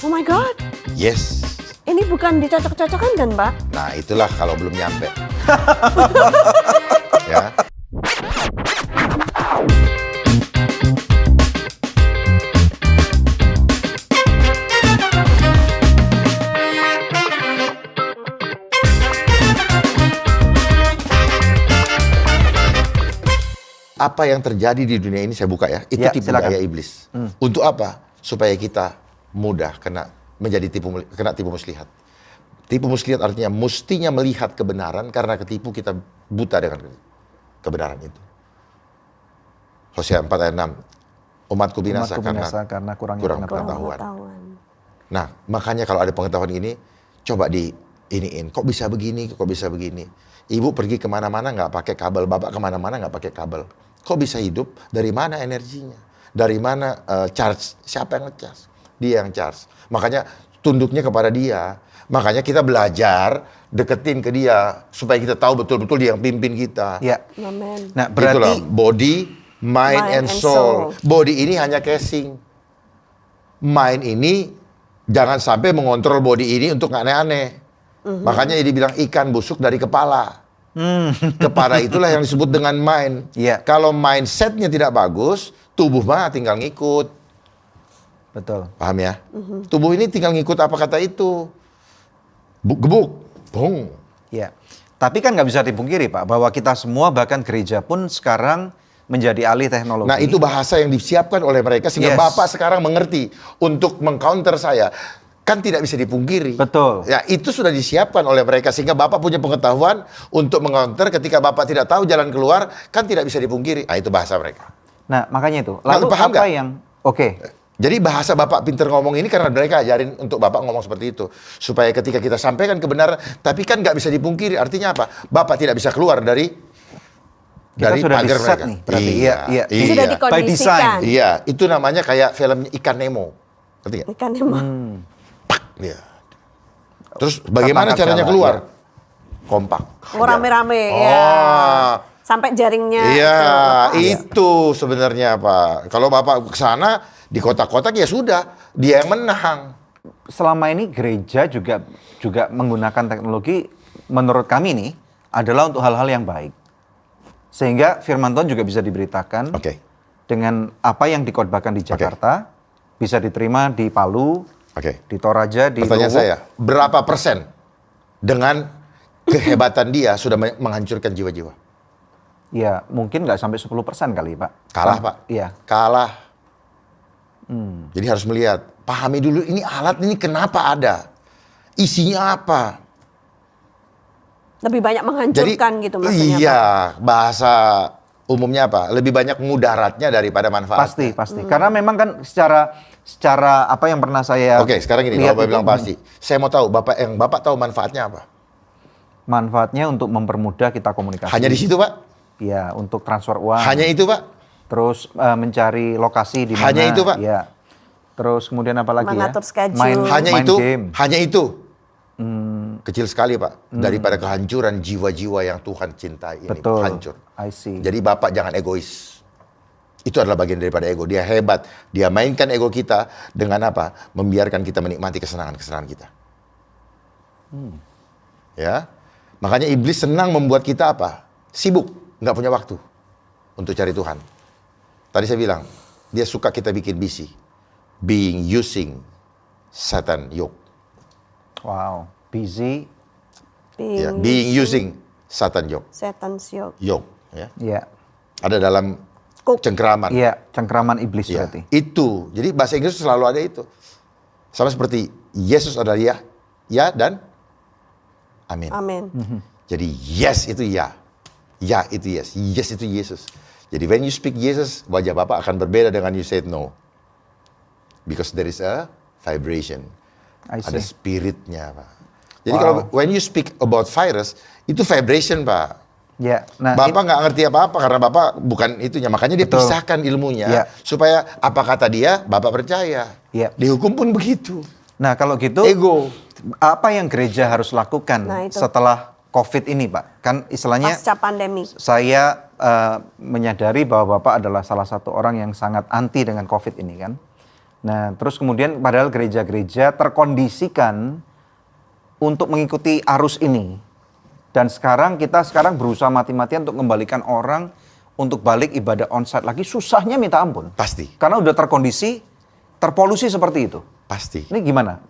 Oh my God. Yes. Ini bukan dicocok-cocokan kan, Pak? Nah, itulah kalau belum nyampe. Ya. Apa yang terjadi di dunia ini saya buka ya, itu tipu daya iblis. Untuk apa? Supaya kita mudah menjadi tipu muslihat. Tipu muslihat artinya mestinya melihat kebenaran, karena ketipu kita buta dengan kebenaran itu. Hosea 4 ayat 6. Umatku binasa karena kurang pengetahuan. Nah, makanya kalau ada pengetahuan ini, coba iniin. Kok bisa begini? Kok bisa begini? Ibu pergi kemana-mana nggak pakai kabel, bapak kemana-mana nggak pakai kabel. Kok bisa hidup? Dari mana energinya? Dari mana charge? Siapa yang nge-charge? Dia yang charge. Makanya tunduknya kepada dia. Makanya kita belajar deketin ke dia supaya kita tahu betul-betul dia yang pimpin kita. Ya. Amen. Nah, berarti itulah body, mind and soul. Body ini hanya casing. Mind ini jangan sampai mengontrol body ini untuk aneh-aneh. Makanya dibilang ikan busuk dari kepala. Kepala itulah yang disebut dengan mind. Kalau mindsetnya tidak bagus, tubuh mah tinggal ngikut. Betul. Paham ya? Tubuh ini tinggal ngikut apa kata itu. Gebuk, bong. Ya. Tapi kan nggak bisa dipungkiri, Pak, bahwa kita semua bahkan gereja pun sekarang menjadi alih teknologi. Nah, itu bahasa yang disiapkan oleh mereka sehingga Bapak sekarang mengerti untuk mengcounter saya. Kan tidak bisa dipungkiri. Betul. Ya, itu sudah disiapkan oleh mereka sehingga Bapak punya pengetahuan untuk mengcounter ketika Bapak tidak tahu jalan keluar, kan tidak bisa dipungkiri. Nah, itu bahasa mereka. Nah, makanya itu. Lalu paham apa gak? yang Jadi bahasa Bapak pinter ngomong ini karena mereka ajarin untuk Bapak ngomong seperti itu. Supaya ketika kita sampaikan kebenaran, tapi kan nggak bisa dipungkiri. Artinya apa? Bapak tidak bisa keluar dari sudah pagar di-set mereka. nih, berarti iya. Sudah dikondisikan. By design. Iya, itu namanya kayak film Ikan Nemo. Ngerti nggak? Ikan Nemo. Iya. Terus bagaimana caranya keluar? Kompak. Oh, rame-rame ya. Sampai jaringnya. Iya, itu sebenarnya Pak. Kalau Bapak ke sana di kotak-kotak ya sudah, dia yang menang. Selama ini gereja juga menggunakan teknologi menurut kami nih adalah untuk hal-hal yang baik. Sehingga firman Tuhan juga bisa diberitakan dengan apa yang dikhotbahkan di Jakarta bisa diterima di Palu, di Toraja, di Pertanyaan Luwu. saya, berapa persen dengan kehebatan dia sudah menghancurkan jiwa-jiwa? Ya, mungkin nggak sampai 10% kali, Pak. Kalah, Pak. Iya. Kalah. Jadi harus melihat, pahami dulu ini alat ini kenapa ada? Isinya apa? Lebih banyak menghancurkan gitu maksudnya. Iya, bahasa umumnya apa? Lebih banyak mudaratnya daripada manfaatnya. Pasti. Karena memang kan secara apa yang pernah saya sekarang ini kalau Bapak bilang pasti. Saya mau tahu Bapak tahu manfaatnya apa? Manfaatnya untuk mempermudah kita komunikasi. Hanya di situ, Pak? Iya, untuk transfer uang. Hanya itu, Pak? Terus mencari lokasi di mana. Hanya itu, Pak? Iya. Terus kemudian apa lagi mengatur schedule. main game. Hanya itu. Kecil sekali, Pak. Daripada kehancuran jiwa-jiwa yang Tuhan cintai ini. Betul. Hancur. I see. Jadi Bapak jangan egois. Itu adalah bagian daripada ego. Dia hebat. Dia mainkan ego kita dengan apa? Membiarkan kita menikmati kesenangan-kesenangan kita. Ya. Makanya iblis senang membuat kita apa? Sibuk. Nggak punya waktu untuk cari Tuhan. Tadi saya bilang, dia suka kita bikin busy. Using Satan yoke. Wow. Busy. Using Satan yoke. Satan's yoke. Yoke. Ya. Iya. Ada dalam cengkeraman. Iya, cengkeraman iblis berarti. Itu. Jadi bahasa Inggris selalu ada itu. Sama seperti Yesus adalah ya dan amin. Amin. Jadi yes itu ya. Ya itu yes. Yes itu Yesus. Jadi when you speak Yesus, wajah Bapak akan berbeda dengan you said no. Because there is a vibration. Ada spiritnya, Pak. Jadi kalau when you speak about virus, itu vibration, Pak. Ya, nah, Bapak nggak ngerti apa-apa karena Bapak bukan itunya. Makanya dia pisahkan ilmunya. Supaya apa kata dia, Bapak percaya. Di hukum pun begitu. Nah, kalau gitu, ego. Apa yang gereja harus lakukan setelah COVID ini, Pak? Kan istilahnya pasca pandemi. Saya menyadari bahwa Bapak adalah salah satu orang yang sangat anti dengan COVID ini kan. Nah, terus kemudian padahal gereja-gereja terkondisikan untuk mengikuti arus ini. Dan kita sekarang berusaha mati-matian untuk kembalikan orang untuk balik ibadah onsite lagi, susahnya minta ampun. Pasti. Karena udah terkondisi, terpolusi seperti itu. Pasti. Ini gimana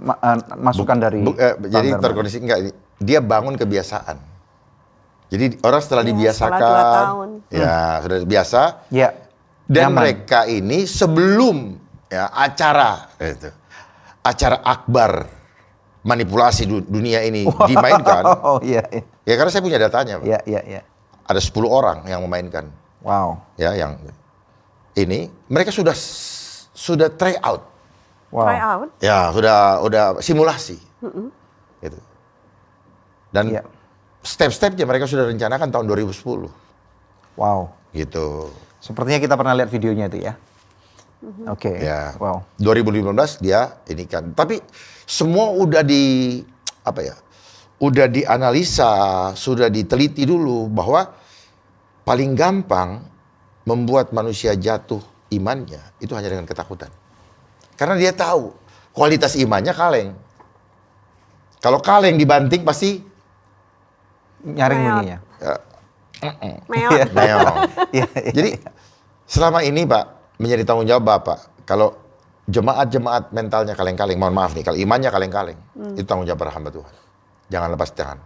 masukan dari jadi terkondisi enggak, dia bangun kebiasaan. Jadi orang setelah Ya, dibiasakan, setelah 2 tahun. ya sudah biasa. Ya. Dan nyaman. mereka ini sebelum ya acara akbar manipulasi dunia ini dimainkan. Oh iya. Ya karena saya punya datanya, Pak. Iya. Ada 10 orang yang memainkan. Wow. Ya, yang ini mereka sudah try out. Wow. Try out. Ya, udah simulasi. Gitu. Dan Iya. step-stepnya mereka sudah rencanakan tahun 2010. Wow. Gitu. Sepertinya kita pernah lihat videonya itu ya. Oke. Ya. Wow. 2015 dia ini kan. Tapi semua udah udah dianalisa, sudah diteliti dulu bahwa paling gampang membuat manusia jatuh imannya itu hanya dengan ketakutan. Karena dia tahu kualitas imannya kaleng. Kalau kaleng dibanting pasti Nyaring Meot. bunyinya. Meot. meong. Iya. Jadi selama ini Pak menjadi tanggung jawab Bapak. Kalau jemaat-jemaat mentalnya kaleng-kaleng, mohon maaf nih, kalau imannya kaleng-kaleng, itu tanggung jawab para hamba Tuhan. Jangan lepas tangan.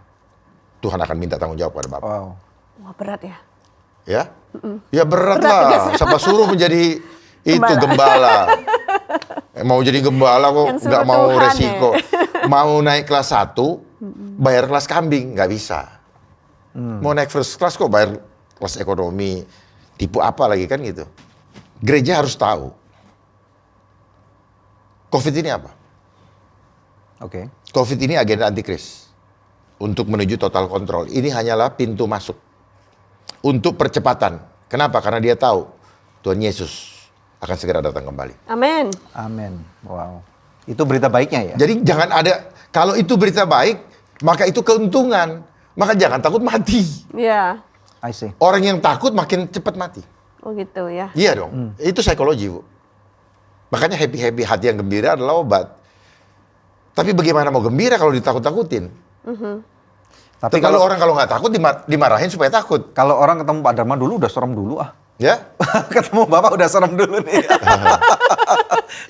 Tuhan akan minta tanggung jawab pada Bapak. Wow. Wah, berat ya. Ya? Ya berat Berat lah. tugasnya. Siapa suruh menjadi itu gembala. Mau jadi gembala kok Yang suruh nggak mau Tuhan, resiko. Mau naik kelas 1, bayar kelas kambing, nggak bisa. Mau naik first class kok bayar kelas ekonomi. Tipu apa lagi kan gitu. Gereja harus tahu. COVID ini apa? Oke. COVID ini agenda antikris. Untuk menuju total kontrol. Ini hanyalah pintu masuk. Untuk percepatan. Kenapa? Karena dia tahu Tuhan Yesus akan segera datang kembali. Amin. Amin. Wow. Itu berita baiknya ya? Jadi jangan ada, kalau itu berita baik, maka itu keuntungan. Maka jangan takut mati. Iya. I see. Orang yang takut makin cepat mati. Oh gitu ya. Iya dong. Itu psikologi, Bu. Makanya happy-happy, hati yang gembira adalah obat. Tapi bagaimana mau gembira kalau ditakut-takutin? Tapi kalau orang kalau nggak takut dimarahin supaya takut. Kalau orang ketemu Pak Dharma dulu udah serem dulu ah. Ya? Ketemu Bapak udah serem dulu nih.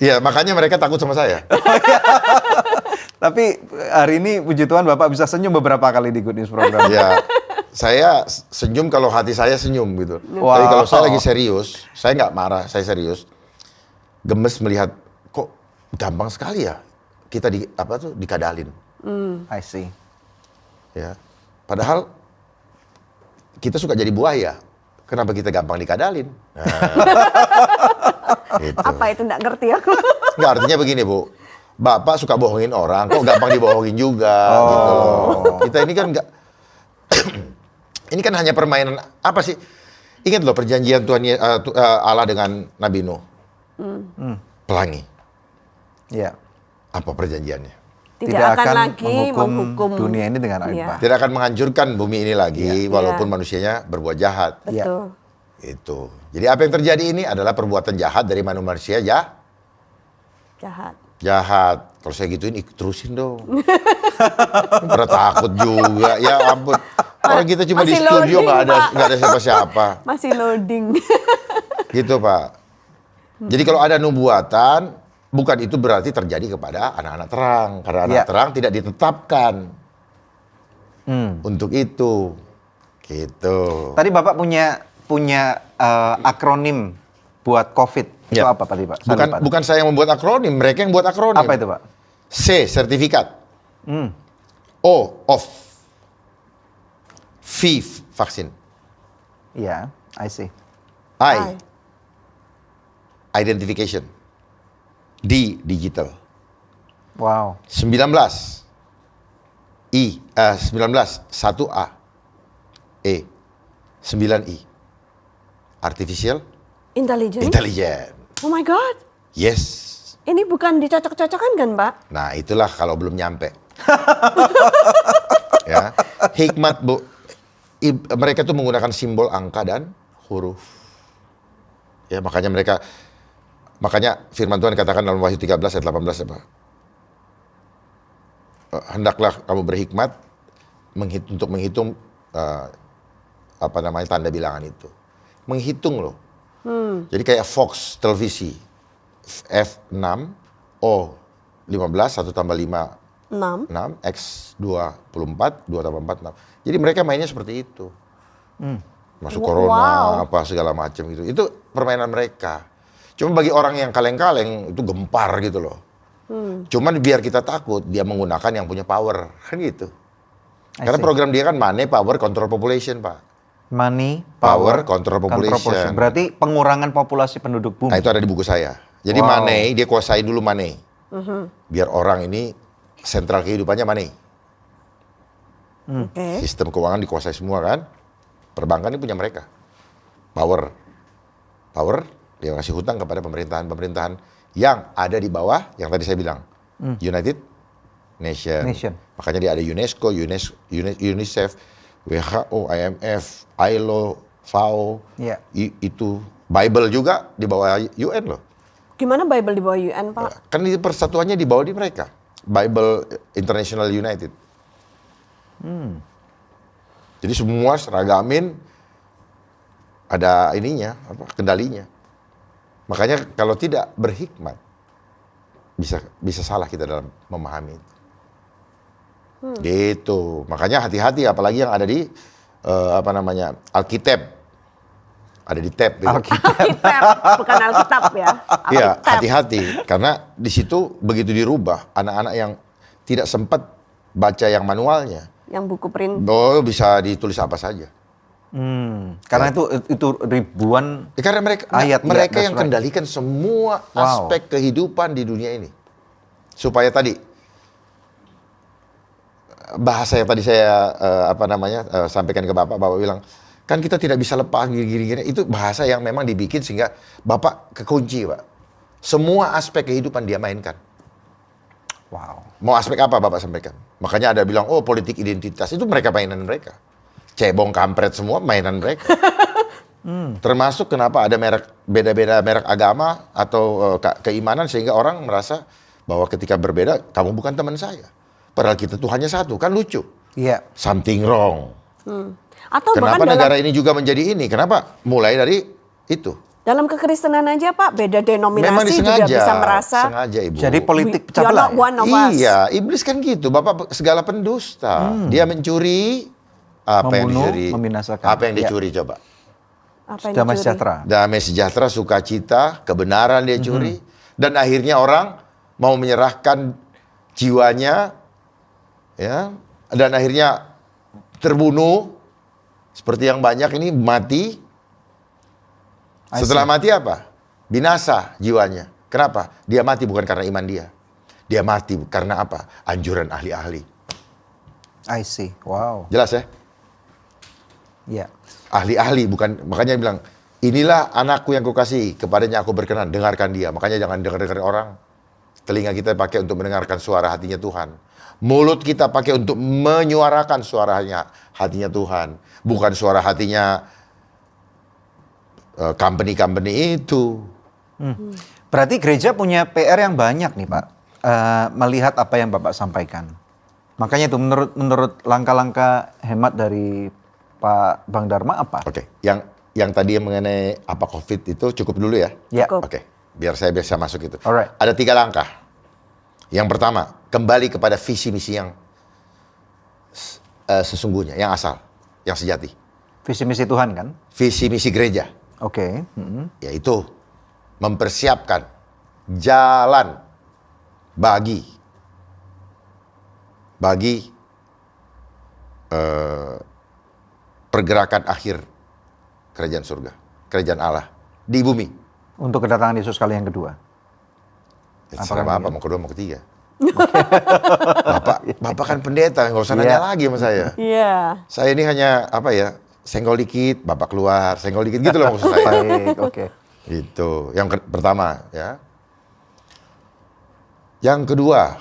Iya, makanya mereka takut sama saya. Tapi hari ini puji Tuhan Bapak bisa senyum beberapa kali di Good News program. Ya, saya senyum kalau hati saya senyum gitu. Wow. Tapi kalau saya lagi serius, saya nggak marah, saya serius. Gemes melihat kok gampang sekali ya kita dikadalin. I see. Ya, padahal kita suka jadi buaya. Kenapa kita gampang dikadalin? Nah, gitu. Apa itu nggak ngerti aku. Nggak, artinya begini, Bu. Bapak suka bohongin orang, kok gampang dibohongin juga gitu loh. Kita ini kan nggak ini kan hanya permainan apa sih? Ingat loh perjanjian Tuhan Allah dengan Nabi Nuh. Pelangi. Iya. Apa perjanjiannya? Tidak akan lagi menghukum dunia ini dengan air Iya. bah. Tidak akan menghancurkan bumi ini lagi, Iya. walaupun manusianya berbuat jahat. Betul. Itu. Jadi apa yang terjadi ini adalah perbuatan jahat dari manusia Jahat. jahat. Kalau saya gituin, terusin dong. Pernah takut juga, ya ampun. Orang kita cuma di Masih studio loading, nggak ada siapa-siapa. Masih loading. Gitu Pak. Jadi kalau ada nubuatan, bukan itu berarti terjadi kepada anak-anak terang. Karena anak terang tidak ditetapkan untuk itu. Gitu. Tadi Bapak punya akronim buat COVID. Itu Ya. apa tadi Pak? Saya lupa. Bukan saya yang membuat akronim, mereka yang buat akronim. Apa itu Pak? C, sertifikat. O, off. V, vaksin. Iya, I see. I, identification. D, digital. Wow. 19, 1A. E, 9I. Artificial Intelligence. intelligence. Oh my God. Yes. Ini bukan dicocok-cocokan kan, Pak? Nah, itulah kalau belum nyampe. Ya. Hikmat, Bu. Mereka tuh menggunakan simbol angka dan huruf. Ya, makanya mereka Makanya firman Tuhan katakan dalam Wahyu 13 ayat 18 apa? Hendaklah kamu berhikmat untuk menghitung tanda bilangan itu. Menghitung loh. Jadi kayak Fox televisi F6 O 15 1 tambah 5 6 X 24 2 tambah 4 6. Jadi mereka mainnya seperti itu. Masuk corona apa segala macam gitu. Itu permainan mereka. Cuma bagi orang yang kaleng-kaleng itu gempar gitu loh. Cuman biar kita takut dia menggunakan yang punya power kan gitu. Karena program dia kan money, power, control population, Pak. Money, power, control population. Berarti pengurangan populasi penduduk bumi. Nah itu ada di buku saya. Jadi money, dia kuasai dulu money. Biar orang ini sentral kehidupannya money. Sistem keuangan dikuasai semua kan. Perbankan ini punya mereka. Power, dia ngasih hutang kepada pemerintahan yang ada di bawah, yang tadi saya bilang. United Nation. Makanya dia ada UNESCO, UNICEF, WHO, IMF, ILO, FAO, itu Bible juga di bawah UN loh. Gimana Bible di bawah UN, Pak? Kan persatuannya di bawah di mereka. Bible International United. Jadi semua seragamin, ada ininya, kendalinya. Makanya kalau tidak berhikmat, bisa salah kita dalam memahami itu. Gitu. Makanya hati-hati, apalagi yang ada di Alkitab. Ada di tab. Gitu. Alkitab, bukan Alkitab ya. Iya, hati-hati. Karena di situ begitu dirubah, anak-anak yang tidak sempat baca yang manualnya. Yang buku print. Bisa ditulis apa saja. Karena itu ribuan karena mereka yang kendalikan semua aspek kehidupan di dunia ini. Supaya tadi bahasa yang tadi saya sampaikan ke Bapak bilang, kan kita tidak bisa lepas gini-gini. Itu bahasa yang memang dibikin sehingga Bapak kekunci, Pak. Semua aspek kehidupan dia mainkan. Mau aspek apa Bapak sampaikan? Makanya ada bilang, politik identitas, itu mereka mainan mereka. Cebong, kampret semua mainan mereka. Termasuk kenapa ada beda-beda merek agama atau keimanan sehingga orang merasa bahwa ketika berbeda, kamu bukan teman saya. Padahal kita Tuhannya satu, kan lucu. Iya. Something wrong. Atau kenapa negara ini juga menjadi ini? Kenapa? Mulai dari itu. Dalam kekristenan aja Pak, beda denominasi juga bisa merasa. Sengaja, Ibu. Jadi politik pecah belah. Iya, iblis kan gitu. Bapak segala pendusta. Dia mencuri, membunuh, membinasakan. Apa yang dicuri coba? Damai sejahtera. Damai sejahtera, sukacita, kebenaran dia curi. Dan akhirnya orang mau menyerahkan jiwanya, ya, dan akhirnya terbunuh. Seperti yang banyak ini mati. Setelah mati apa? Binasa jiwanya. Kenapa? Dia mati bukan karena iman dia. Dia mati karena apa? Anjuran ahli-ahli. I see. Wow. Jelas ya? Iya. Ahli-ahli bukan, makanya dia bilang, inilah anakku yang kukasihi, kepadanya aku berkenan, dengarkan dia. Makanya jangan dengar-dengar orang. Telinga kita pakai untuk mendengarkan suara hatinya Tuhan. Mulut kita pakai untuk menyuarakan suaranya hatinya Tuhan. Bukan suara hatinya company-company itu. Berarti gereja punya PR yang banyak nih Pak. Melihat apa yang Bapak sampaikan. Makanya itu menurut langkah-langkah hemat dari Pak Bang Dharma apa? Oke, yang tadi mengenai apa COVID itu cukup dulu ya? Ya. Oke, biar saya bisa masuk itu. Alright. Ada 3 langkah. Yang pertama, kembali kepada visi misi yang sesungguhnya, yang asal, yang sejati. Visi misi Tuhan kan? Visi misi gereja. Oke. Yaitu mempersiapkan jalan bagi pergerakan akhir kerajaan surga, kerajaan Allah di bumi. Untuk kedatangan Yesus kali yang kedua. Serah Bapak, mau kedua, mau ketiga. Bapak kan pendeta, nggak usah nanya lagi sama saya. Iya. Saya ini hanya senggol dikit, Bapak keluar, senggol dikit gitu loh maksud saya. Baik, oke. Itu yang pertama ya. Yang kedua,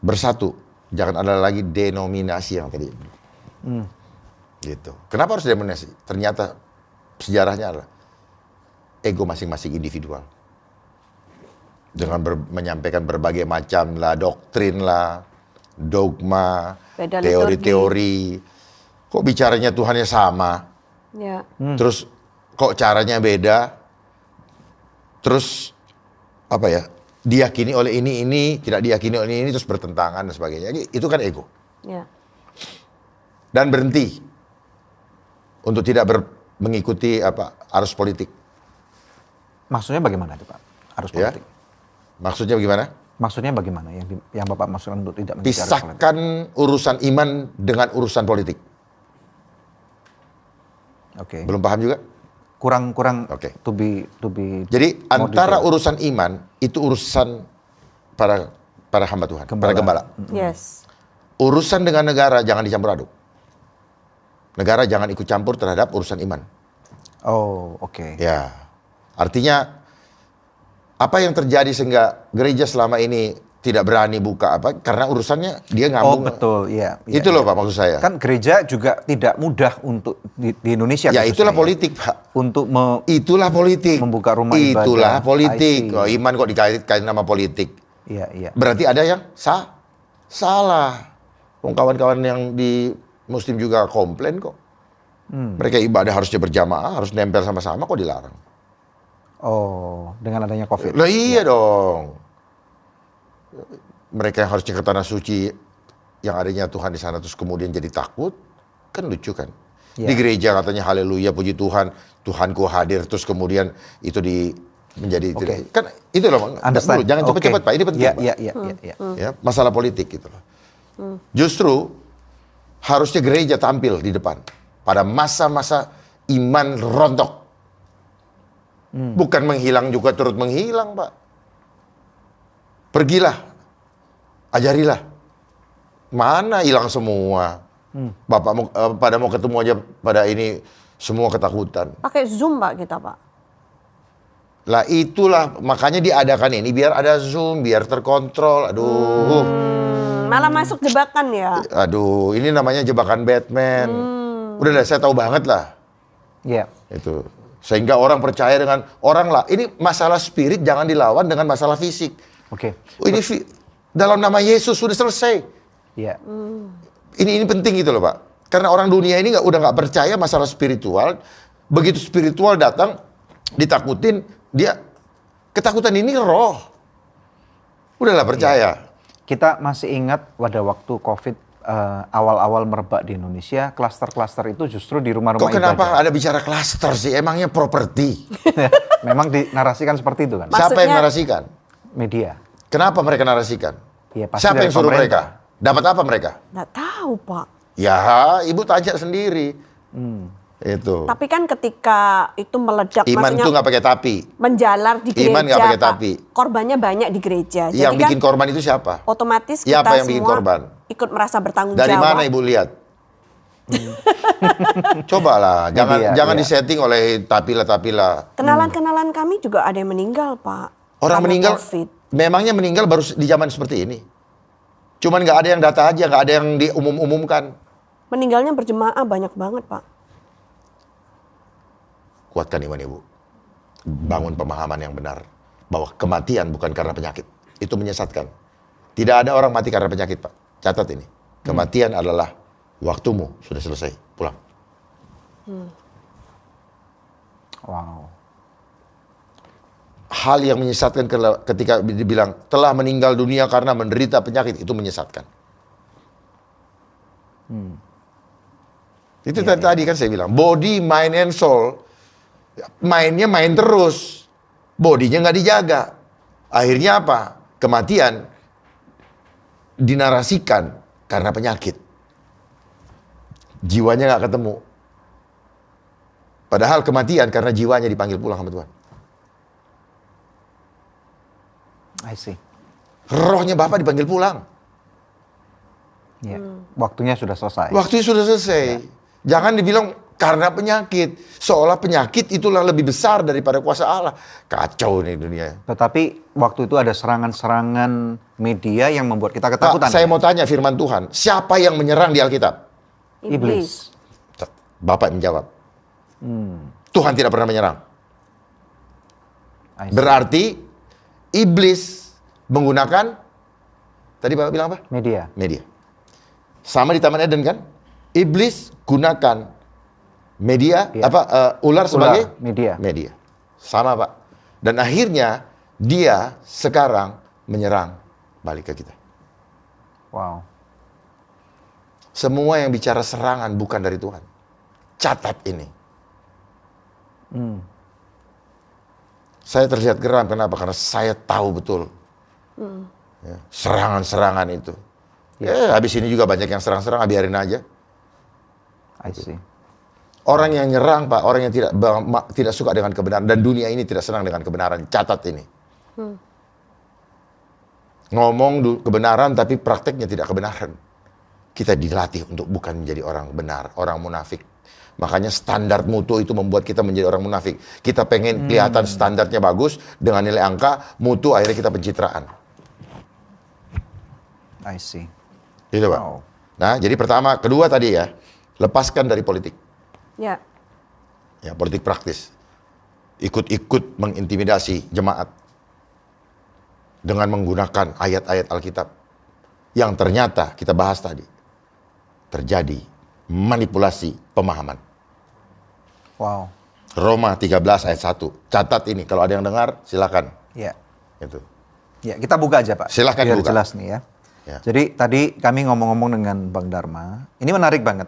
bersatu, jangan ada lagi denominasi yang tadi. Gitu. Kenapa harus denominasi? Ternyata sejarahnya adalah ego masing-masing individual. Dengan menyampaikan berbagai macam lah, doktrin lah, dogma, Beda teori-teori. Kok bicaranya Tuhannya sama? Ya. Terus kok caranya beda? Terus apa ya? Diyakini oleh ini, tidak diyakini oleh ini, terus bertentangan dan sebagainya. Itu kan ego. Ya. Dan berhenti untuk tidak mengikuti arus politik. Maksudnya bagaimana itu Pak? Arus Ya. politik. Maksudnya bagaimana? Maksudnya bagaimana yang Bapak maksudkan untuk tidak mengikuti arus politik? Pisahkan urusan iman dengan urusan politik. Oke. Belum paham juga? Kurang Oke. to be Jadi more antara detail. urusan iman itu urusan para hamba Tuhan, para gembala. Yes. Urusan dengan negara jangan dicampur aduk. Negara jangan ikut campur terhadap urusan iman. Oh, oke. Ya. Artinya apa yang terjadi sehingga gereja selama ini tidak berani buka karena urusannya dia Oh, ngambung. betul, iya. Itu loh Pak maksud saya. Kan gereja juga tidak mudah untuk di Indonesia. Ya khususnya itulah politik Pak. Untuk Itulah politik. membuka rumah ibadah. Itulah I politik. see. Oh, iman kok dikait-kaitin sama politik. Iya, iya. Berarti ada yang salah. Kawan-kawan yang di Muslim juga komplain kok. Mereka ibadah harusnya berjamaah, harus nempel sama-sama kok dilarang. Oh, dengan adanya COVID. Lah iya dong. Mereka yang harusnya ke tanah suci yang adanya Tuhan di sana terus kemudian jadi takut, kan lucu kan? Ya. Di gereja katanya haleluya puji Tuhan, Tuhanku hadir terus kemudian itu menjadi Oke. kan itu loh, Understand. jangan cepet-cepet Oke. Pak, ini penting Iya, Pak. iya, iya, iya. Ya, masalah politik gitu loh. Justru harusnya gereja tampil di depan pada masa-masa iman rontok. Bukan menghilang juga turut menghilang, Pak. Pergilah, ajarilah. Mana hilang semua. Bapak pada mau ketemu aja pada ini semua ketakutan. Pakai Zoom Pak kita Pak. Lah itulah makanya diadakan ini biar ada Zoom, biar terkontrol. Aduh. Malah masuk jebakan ya. Aduh, ini namanya jebakan Batman. Udah lah, saya tahu banget lah. Iya. Itu. Sehingga orang percaya dengan orang lah. Ini masalah spirit jangan dilawan dengan masalah fisik. Oke. Oh, ini dalam nama Yesus sudah selesai. Iya. Ini penting gitu loh Pak. Karena orang dunia ini udah nggak percaya masalah spiritual. Begitu spiritual datang, ditakutin, dia ketakutan ini roh. Udahlah percaya. Kita masih ingat pada waktu COVID awal-awal merebak di Indonesia, klaster-klaster itu justru di rumah-rumah Kok kenapa ibadah. ada bicara klaster sih? Emangnya properti? Memang dinarasikan seperti itu kan? Siapa yang Maksudnya- narasikan? Media. Kenapa mereka narasikan? Iya, pasti Siapa dari yang suruh pemerintah. mereka? Dapat apa mereka? Nggak tahu Pak. Ya, ibu tanya sendiri. Itu. Tapi kan ketika itu meledak, Iman maksudnya tuh nggak pakai tapi. menjalar di gereja, Iman nggak pakai Pak. tapi. Korbannya banyak di gereja. Yang Jadi bikin kan korban itu siapa? otomatis Siapa kita yang bikin semua korban? ikut merasa bertanggung Dari jawab. mana ibu lihat? Cobalah, jangan Media, jangan iya. disetting oleh tapilah. Kenalan-kenalan kami juga ada yang meninggal, Pak. Orang Karena meninggal, COVID. memangnya meninggal baru di zaman seperti ini. Cuman nggak ada yang data aja, nggak ada yang diumumkan. Meninggalnya berjemaah banyak banget, Pak. Kuatkan iman ibu. Bangun pemahaman yang benar. Bahwa kematian bukan karena penyakit. Itu menyesatkan. Tidak ada orang mati karena penyakit, Pak. Catat ini. Kematian adalah waktumu sudah selesai. Pulang. Wow. Hal yang menyesatkan ketika dibilang telah meninggal dunia karena menderita penyakit. Itu menyesatkan. Itu tadi kan saya bilang. Body, mind, and soul. Mainnya main terus. Bodinya nggak dijaga. Akhirnya apa? Kematian dinarasikan karena penyakit. Jiwanya nggak ketemu. Padahal kematian karena jiwanya dipanggil pulang sama Tuhan. I see. Rohnya Bapak dipanggil pulang. Iya. Waktunya sudah selesai. Waktunya sudah selesai. Jangan dibilang karena penyakit. Seolah penyakit itulah lebih besar daripada kuasa Allah. Kacau nih dunia. Tetapi waktu itu ada serangan-serangan media yang membuat kita ketakutan. Pak, saya mau tanya firman Tuhan. Siapa yang menyerang di Alkitab? Iblis. Bapak menjawab. Tuhan tidak pernah menyerang. Berarti iblis menggunakan, tadi Bapak bilang apa? Media. Media. Sama di Taman Eden kan? Iblis gunakan media, ular sebagai media. Sama Pak. Dan akhirnya dia sekarang menyerang balik ke kita. Wow. Semua yang bicara serangan bukan dari Tuhan. Catat ini. Saya terlihat geram, kenapa? Karena saya tahu betul ya, serangan-serangan itu. Habis ini juga banyak yang serang-serang, biarin aja. I see. Orang yang nyerang, Pak, orang yang tidak suka dengan kebenaran, dan dunia ini tidak senang dengan kebenaran. Catat ini. Ngomong kebenaran, tapi prakteknya tidak kebenaran. Kita dilatih untuk bukan menjadi orang benar, orang munafik. Makanya standar mutu itu membuat kita menjadi orang munafik. Kita pengen kelihatan standarnya bagus, dengan nilai angka, mutu akhirnya kita pencitraan. I see. Gitu, Pak. Wow. Nah, jadi pertama, kedua tadi ya, lepaskan dari politik. Ya. Ya, politik praktis. Ikut-ikut mengintimidasi jemaat dengan menggunakan ayat-ayat Alkitab yang ternyata kita bahas tadi terjadi manipulasi pemahaman. Wow. Roma 13 ayat 1. Catat ini, kalau ada yang dengar silakan. Ya. Itu. Ya, kita buka aja Pak. Silakan biar buka. jelas nih ya. Ya. Jadi tadi kami ngomong-ngomong dengan Bang Dharma, ini menarik banget.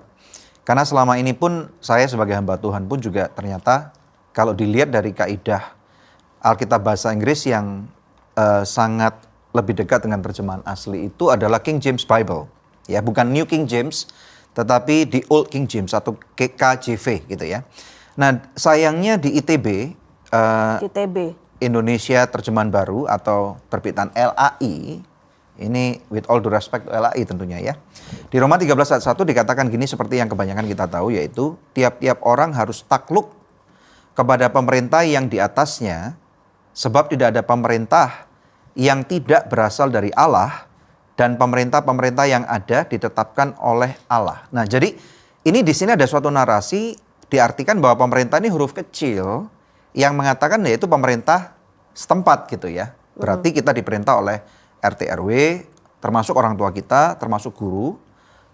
Karena selama ini pun saya sebagai hamba Tuhan pun juga ternyata kalau dilihat dari kaidah Alkitab bahasa Inggris yang sangat lebih dekat dengan terjemahan asli itu adalah King James Bible. Ya, bukan New King James, tetapi di Old King James atau KJV gitu ya. Nah, sayangnya di ITB, Indonesia Terjemahan Baru atau terbitan LAI, ini with all due respect to LAI tentunya ya. Di Roma 13 ayat 1 dikatakan gini seperti yang kebanyakan kita tahu, yaitu tiap-tiap orang harus takluk kepada pemerintah yang di atasnya, sebab tidak ada pemerintah yang tidak berasal dari Allah, dan pemerintah-pemerintah yang ada ditetapkan oleh Allah. Nah, jadi ini di sini ada suatu narasi diartikan bahwa pemerintah ini huruf kecil yang mengatakan yaitu pemerintah setempat gitu ya. Berarti kita diperintah oleh RT RW, termasuk orang tua kita, termasuk guru,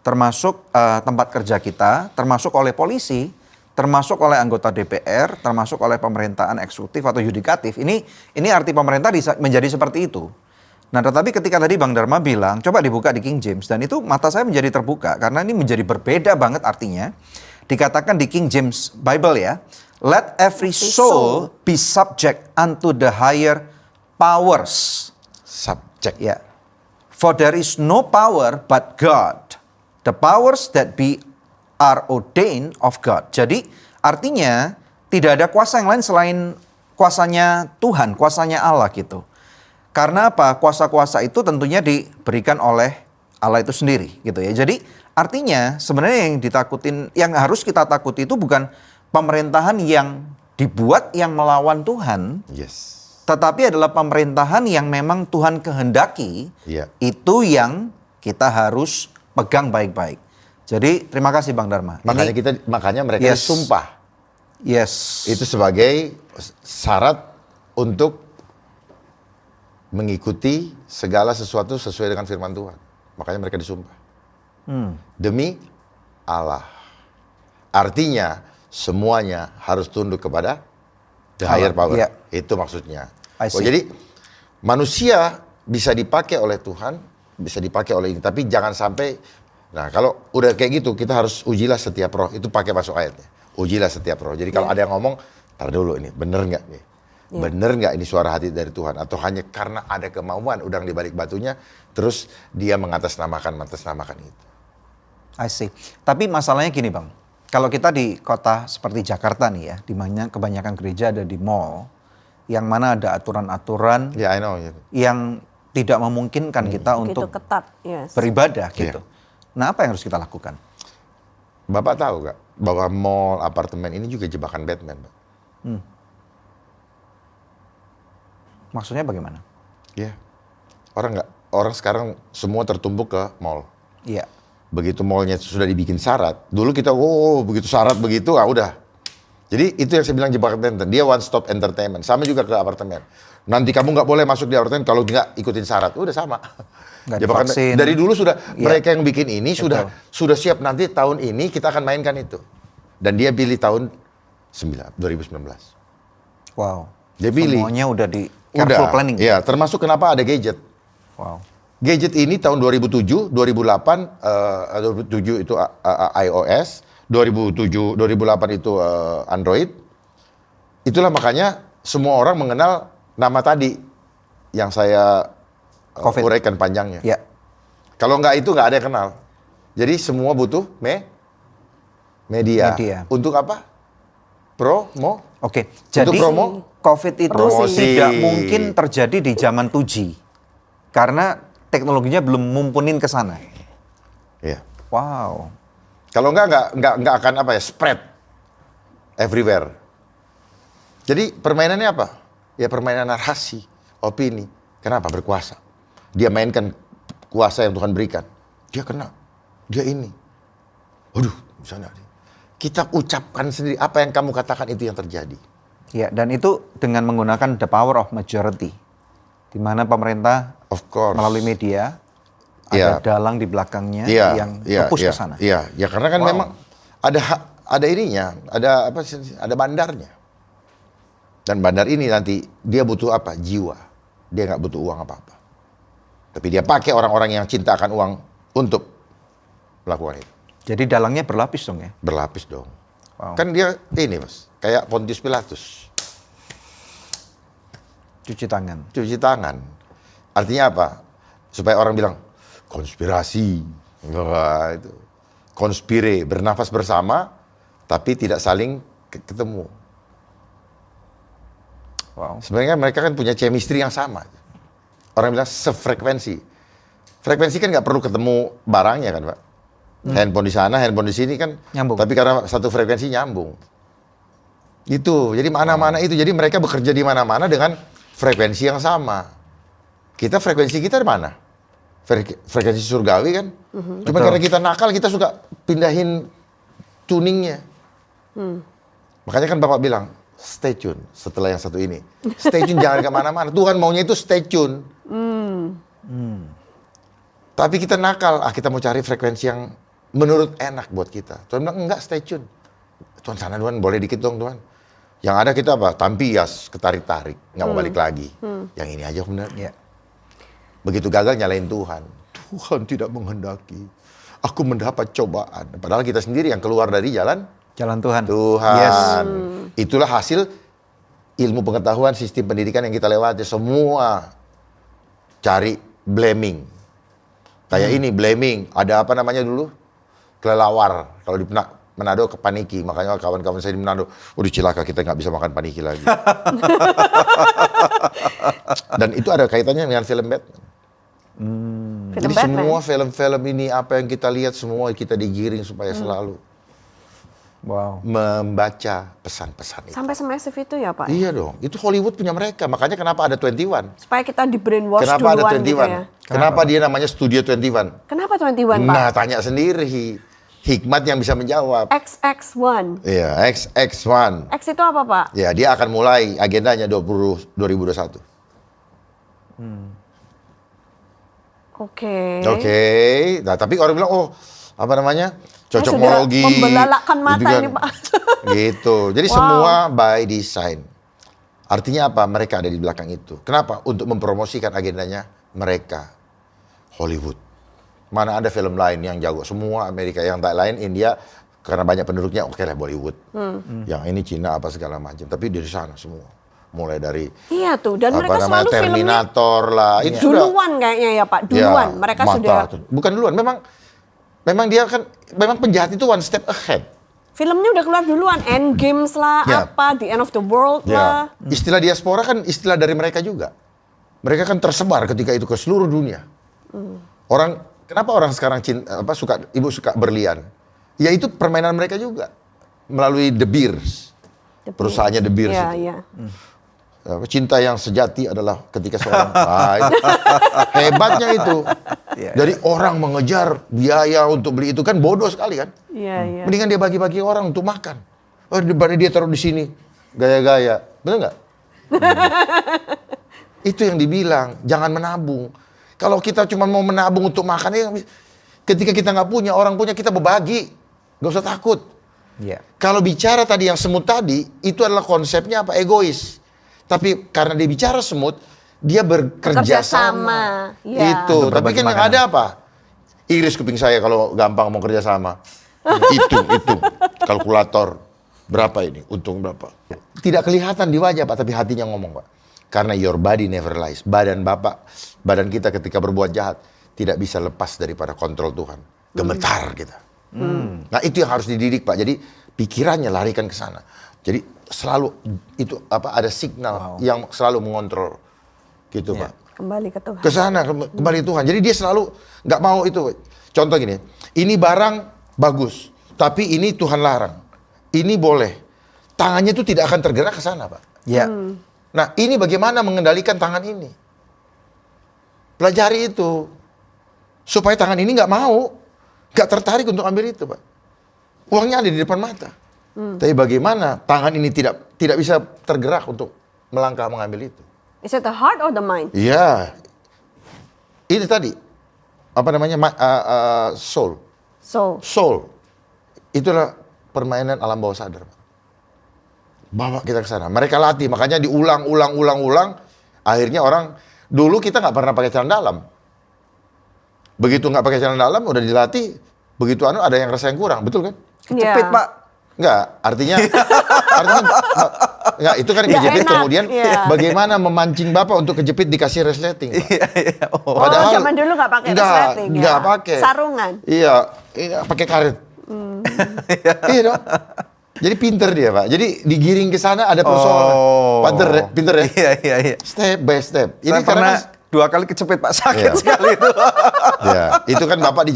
termasuk tempat kerja kita, termasuk oleh polisi, termasuk oleh anggota DPR, termasuk oleh pemerintahan eksekutif atau yudikatif. Ini arti pemerintah menjadi seperti itu. Nah, tetapi ketika tadi Bang Dharma bilang, coba dibuka di King James, dan itu mata saya menjadi terbuka, karena ini menjadi berbeda banget artinya. Dikatakan di King James Bible ya, let every soul be subject unto the higher powers. Subject. Ya. For there is no power but God. The powers that be are ordained of God. Jadi artinya tidak ada kuasa yang lain selain kuasanya Tuhan, kuasanya Allah gitu. Karena apa? Kuasa-kuasa itu tentunya diberikan oleh Allah itu sendiri gitu ya. Jadi artinya sebenarnya yang harus kita takuti itu bukan pemerintahan yang dibuat yang melawan Tuhan. Yes. Tetapi adalah pemerintahan yang memang Tuhan kehendaki. Iya. Itu yang kita harus pegang baik-baik. Jadi terima kasih Bang Dharma. Makanya mereka disumpah. Yes. Itu sebagai syarat untuk mengikuti segala sesuatu sesuai dengan firman Tuhan. Makanya mereka disumpah. Demi Allah. Artinya semuanya harus tunduk kepada the higher power. Yeah. Itu maksudnya. Jadi manusia bisa dipakai oleh Tuhan, bisa dipakai oleh ini. Tapi jangan sampai, nah kalau udah kayak gitu kita harus ujilah setiap roh. Itu pakai masuk ayatnya. Ujilah setiap roh. Jadi kalau ada yang ngomong, tar dulu ini bener nggak nih? Bener nggak ini suara hati dari Tuhan? Atau hanya karena ada kemauan udang di balik batunya, terus dia mengatasnamakan itu. I see. Tapi masalahnya gini Bang, kalau kita di kota seperti Jakarta nih ya, di mana kebanyakan gereja ada di mall, yang mana ada aturan-aturan yang tidak memungkinkan kita untuk ketat, beribadah gitu. Nah, apa yang harus kita lakukan? Bapak tahu gak bahwa mall, apartemen ini juga jebakan Batman, Pak? Maksudnya bagaimana? Ya, orang sekarang semua tertumpuk ke mall. Iya. Begitu mallnya sudah dibikin syarat, dulu kita begitu syarat begitu, udah Jadi itu yang saya bilang jebakan Tenten. Dia one stop entertainment. Sama juga ke apartemen. Nanti kamu nggak boleh masuk di apartemen kalau nggak ikutin syarat. Udah sama. Nggak Jebakan divaksin. dari dulu sudah mereka yang bikin ini Betul. sudah siap nanti tahun ini kita akan mainkan itu. Dan dia pilih tahun 2019. Wow. Dia pilih. Semuanya udah di careful planning. Iya, termasuk kenapa ada gadget. Wow. Gadget ini tahun 2007, 2008, 2007 itu iOS, 2007, 2008 itu Android. Itulah makanya semua orang mengenal nama tadi yang saya COVID. uraikan panjangnya. Ya. Kalau nggak itu nggak ada yang kenal. Jadi semua butuh media. Untuk apa? Promo. Oke. Jadi promo? COVID itu Promosi. tidak mungkin terjadi di zaman 2G. Karena teknologinya belum mumpunin ke sana. Iya. Wow. Kalau nggak akan apa ya, spread everywhere. Jadi permainannya apa? Ya permainan narasi, opini. Kenapa? Berkuasa. Dia mainkan kuasa yang Tuhan berikan. Dia kena. Dia ini. Waduh, misalnya. Kita ucapkan sendiri apa yang kamu katakan itu yang terjadi. Ya, dan itu dengan menggunakan the power of majority. Di mana pemerintah Of course. melalui media Iya. ada dalang di belakangnya yang push ke sana. Iya, ya karena kan memang ada ininya, ada apa sih? Ada bandarnya. Dan bandar ini nanti dia butuh apa? Jiwa. Dia nggak butuh uang apa-apa. Tapi dia pakai orang-orang yang cinta akan uang untuk melakukan itu. Jadi dalangnya berlapis dong ya? Berlapis dong. Wow. Kan dia ini Mas, kayak Pontius Pilatus. Cuci tangan. Cuci tangan. Artinya apa? Supaya orang bilang, konspirasi. Wah, itu. Konspire, bernafas bersama, tapi tidak saling ketemu. Wow. Sebenarnya mereka kan punya chemistry yang sama. Orang bilang sefrekuensi. Frekuensi kan nggak perlu ketemu barangnya kan Pak. Handphone di sana, handphone di sini kan. Nyambung. Tapi karena satu frekuensi nyambung. Itu, jadi mana-mana itu. Jadi mereka bekerja di mana-mana dengan frekuensi yang sama. Kita frekuensi kita di mana? Frekuensi surgawi kan. Cuma karena kita nakal, kita suka pindahin tuningnya. Makanya kan Bapak bilang, stay tune setelah yang satu ini. Stay tune jangan kemana-mana. Tuhan maunya itu stay tune. Tapi kita nakal, kita mau cari frekuensi yang menurut enak buat kita. Tuhan bilang, enggak, stay tune. Tuhan sana Tuhan, boleh dikit dong Tuhan. Yang ada kita apa? Tampias, ketarik-tarik, nggak mau balik lagi. Yang ini aja benar. Ya. Begitu gagal nyalain Tuhan. Tuhan tidak menghendaki. Aku mendapat cobaan. Padahal kita sendiri yang keluar dari jalan Tuhan. Tuhan. Yes. Itulah hasil ilmu pengetahuan sistem pendidikan yang kita lewati. Semua cari blaming. Kayak ini blaming. Ada apa namanya dulu? Kelelawar. Kalau di Manado kepaniki. Makanya kawan-kawan saya di Manado, udah cilaka kita nggak bisa makan paniki lagi. Dan itu ada kaitannya dengan film Batman. Jadi semua film-film ini apa yang kita lihat semua kita digiring supaya selalu membaca pesan-pesan itu. Sampai semasif itu ya Pak? Iya dong, itu Hollywood punya mereka. Makanya kenapa ada 21? Supaya kita di brainwash kenapa duluan ada 21? gitu ya? Kenapa dia namanya Studio 21? Kenapa 21 Pak? Nah, tanya sendiri. Hikmat yang bisa menjawab. XX1. Iya, XX1. X itu apa Pak? Ya, dia akan mulai agendanya 2021. Oke. Nah, tapi orang bilang, oh, apa namanya? Cocokologi. Membelalakkan mata gitu kan. ini Pak. Gitu. Jadi semua by design. Artinya apa? Mereka ada di belakang itu. Kenapa? Untuk mempromosikan agendanya mereka. Hollywood. Mana ada film lain yang jago? Semua Amerika, yang tak lain India karena banyak penduduknya, oke lah Bollywood. Yang ini Cina apa segala macam. Tapi dari sana semua. Mulai dari Iya tuh, dan mereka selalu Terminator lah. Itu duluan kayaknya ya Pak, duluan. Ya, mereka sudah. Bukan duluan, memang dia kan, memang penjahat itu one step ahead. Filmnya udah keluar duluan, Endgames lah, apa, The End of the World lah. Istilah diaspora kan istilah dari mereka juga. Mereka kan tersebar ketika itu ke seluruh dunia. Kenapa orang sekarang ibu suka berlian? Ya itu permainan mereka juga. Melalui The Beers. Perusahaannya The Beers itu. Iya. Cinta yang sejati adalah ketika seorang hebatnya itu. Dari orang mengejar biaya untuk beli itu kan bodoh sekali kan. Iya. Mendingan dia bagi-bagi orang untuk makan. Oh, depannya dia taruh di sini. Gaya-gaya. Betul nggak? Itu yang dibilang, jangan menabung. Kalau kita cuma mau menabung untuk makan, ya, ketika kita nggak punya, orang punya, kita berbagi. Nggak usah takut. Iya. Kalau bicara tadi yang semut tadi, itu adalah konsepnya apa? Egois. Tapi karena dia bicara semut, dia bekerja sama. Ya. Itu. Untuk Tapi berbagi kan yang makanan. ada apa? Iris kuping saya kalau gampang mau kerja sama. Hitung. Kalkulator. Berapa ini? Untung berapa? Tidak kelihatan di wajah, Pak, tapi hatinya ngomong, Pak. Karena your body never lies. Badan kita ketika berbuat jahat tidak bisa lepas daripada kontrol Tuhan. Gemetar kita. Nah, itu yang harus dididik, Pak. Jadi pikirannya larikan ke sana. Jadi selalu itu ada signal yang selalu mengontrol gitu, Pak. Kembali ke Tuhan. Ke sana kembali Tuhan. Jadi dia selalu nggak mau itu. Contoh gini, ini barang bagus, tapi ini Tuhan larang. Ini boleh. Tangannya itu tidak akan tergerak ke sana, Pak. Iya. Nah, ini bagaimana mengendalikan tangan ini? Pelajari itu. Supaya tangan ini nggak mau, nggak tertarik untuk ambil itu, Pak. Uangnya ada di depan mata. Tapi bagaimana tangan ini tidak bisa tergerak untuk melangkah mengambil itu? Is it the heart or the mind? Iya. Ini tadi, apa namanya, soul. So, Soul. Itulah permainan alam bawah sadar, Pak. Bawa kita ke sana. Mereka latih, makanya diulang. Akhirnya orang, dulu kita nggak pernah pakai celana dalam. Begitu nggak pakai celana dalam, udah dilatih. Begitu ada yang rasa yang kurang, betul kan? Kecepit, Yeah. Pak. Enggak, artinya enggak, itu kan Nggak kejepit, enak, kemudian iya. bagaimana memancing Bapak untuk kejepit dikasih resleting, Pak. oh, Padahal- zaman dulu nggak pakai Nggak, resleting ya? nggak pakai. Sarungan. Iya, pakai karet. Iya dong. Jadi pinter dia, Pak. Jadi digiring ke sana ada persoalan. Pinter ya? Iya. Step by step. Saya pernah 2 kali kecepit, Pak. Sakit Iya. sekali itu. Ya, itu kan Bapak di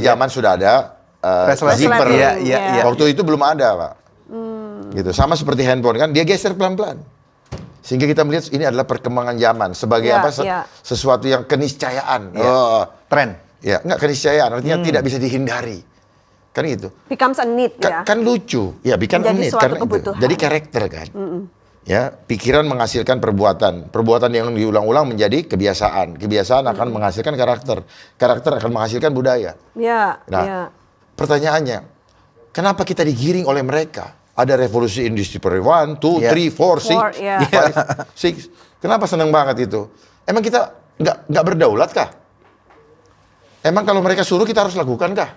zaman sudah ada Resleting. zipper. Iya. Waktu itu belum ada, Pak. Gitu. Sama seperti handphone kan, dia geser pelan-pelan. Sehingga kita melihat ini adalah perkembangan zaman sebagai Iya, apa? iya. Sesuatu yang keniscayaan. Iya. Tren. Ya, enggak keniscayaan, artinya tidak bisa dihindari. Kan gitu. Becomes a need ya. Kan lucu. Ya, bikin Menjadi menit suatu karena itu. kebutuhan. Jadi karakter kan. Ya, pikiran menghasilkan perbuatan. Perbuatan yang diulang-ulang menjadi kebiasaan. Kebiasaan akan menghasilkan karakter. Karakter akan menghasilkan budaya. Ya, Nah, ya. pertanyaannya, kenapa kita digiring oleh mereka? Ada revolusi industri per 1, 2, Iya. 3, 4, 6, Four, iya. 5, 6. Kenapa senang banget itu? Emang kita nggak berdaulat kah? Emang kalau mereka suruh kita harus lakukan kah?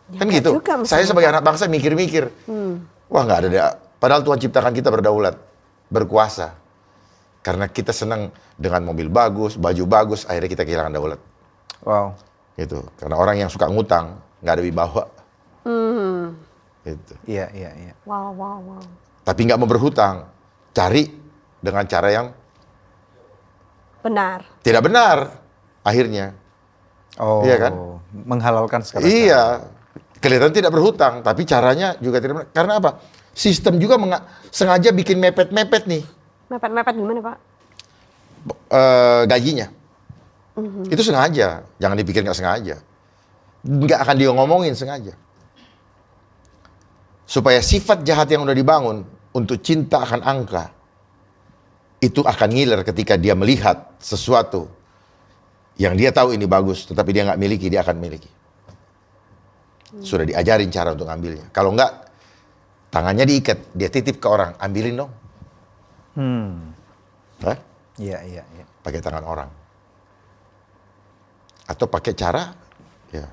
Kan nggak gitu. juga mestinya. Saya sebagai anak bangsa mikir-mikir. Wah, nggak ada. Padahal Tuhan ciptakan kita berdaulat, berkuasa. Karena kita senang dengan mobil bagus, baju bagus, akhirnya kita kehilangan daulat. Wow. Gitu. Karena orang yang suka ngutang, nggak ada wibawa. Gitu. Iya. Wow. Tapi nggak mau berhutang, cari dengan cara yang Benar. tidak benar. Akhirnya, Oh. Iya kan? Menghalalkan segala cara. iya, kelihatan tidak berhutang, tapi caranya juga tidak benar. Karena apa? Sistem juga sengaja bikin mepet-mepet nih Mepet-mepet gimana, Pak? gajinya. Itu sengaja, jangan dipikir nggak sengaja. Nggak akan dia ngomongin sengaja. Supaya sifat jahat yang udah dibangun untuk cinta akan angka, itu akan ngiler ketika dia melihat sesuatu yang dia tahu ini bagus, tetapi dia nggak miliki, dia akan miliki. Sudah diajarin cara untuk ngambilnya. Kalau nggak, tangannya diikat, dia titip ke orang, ambilin dong. Hah? Iya. Pakai tangan orang. Atau pakai cara, ya,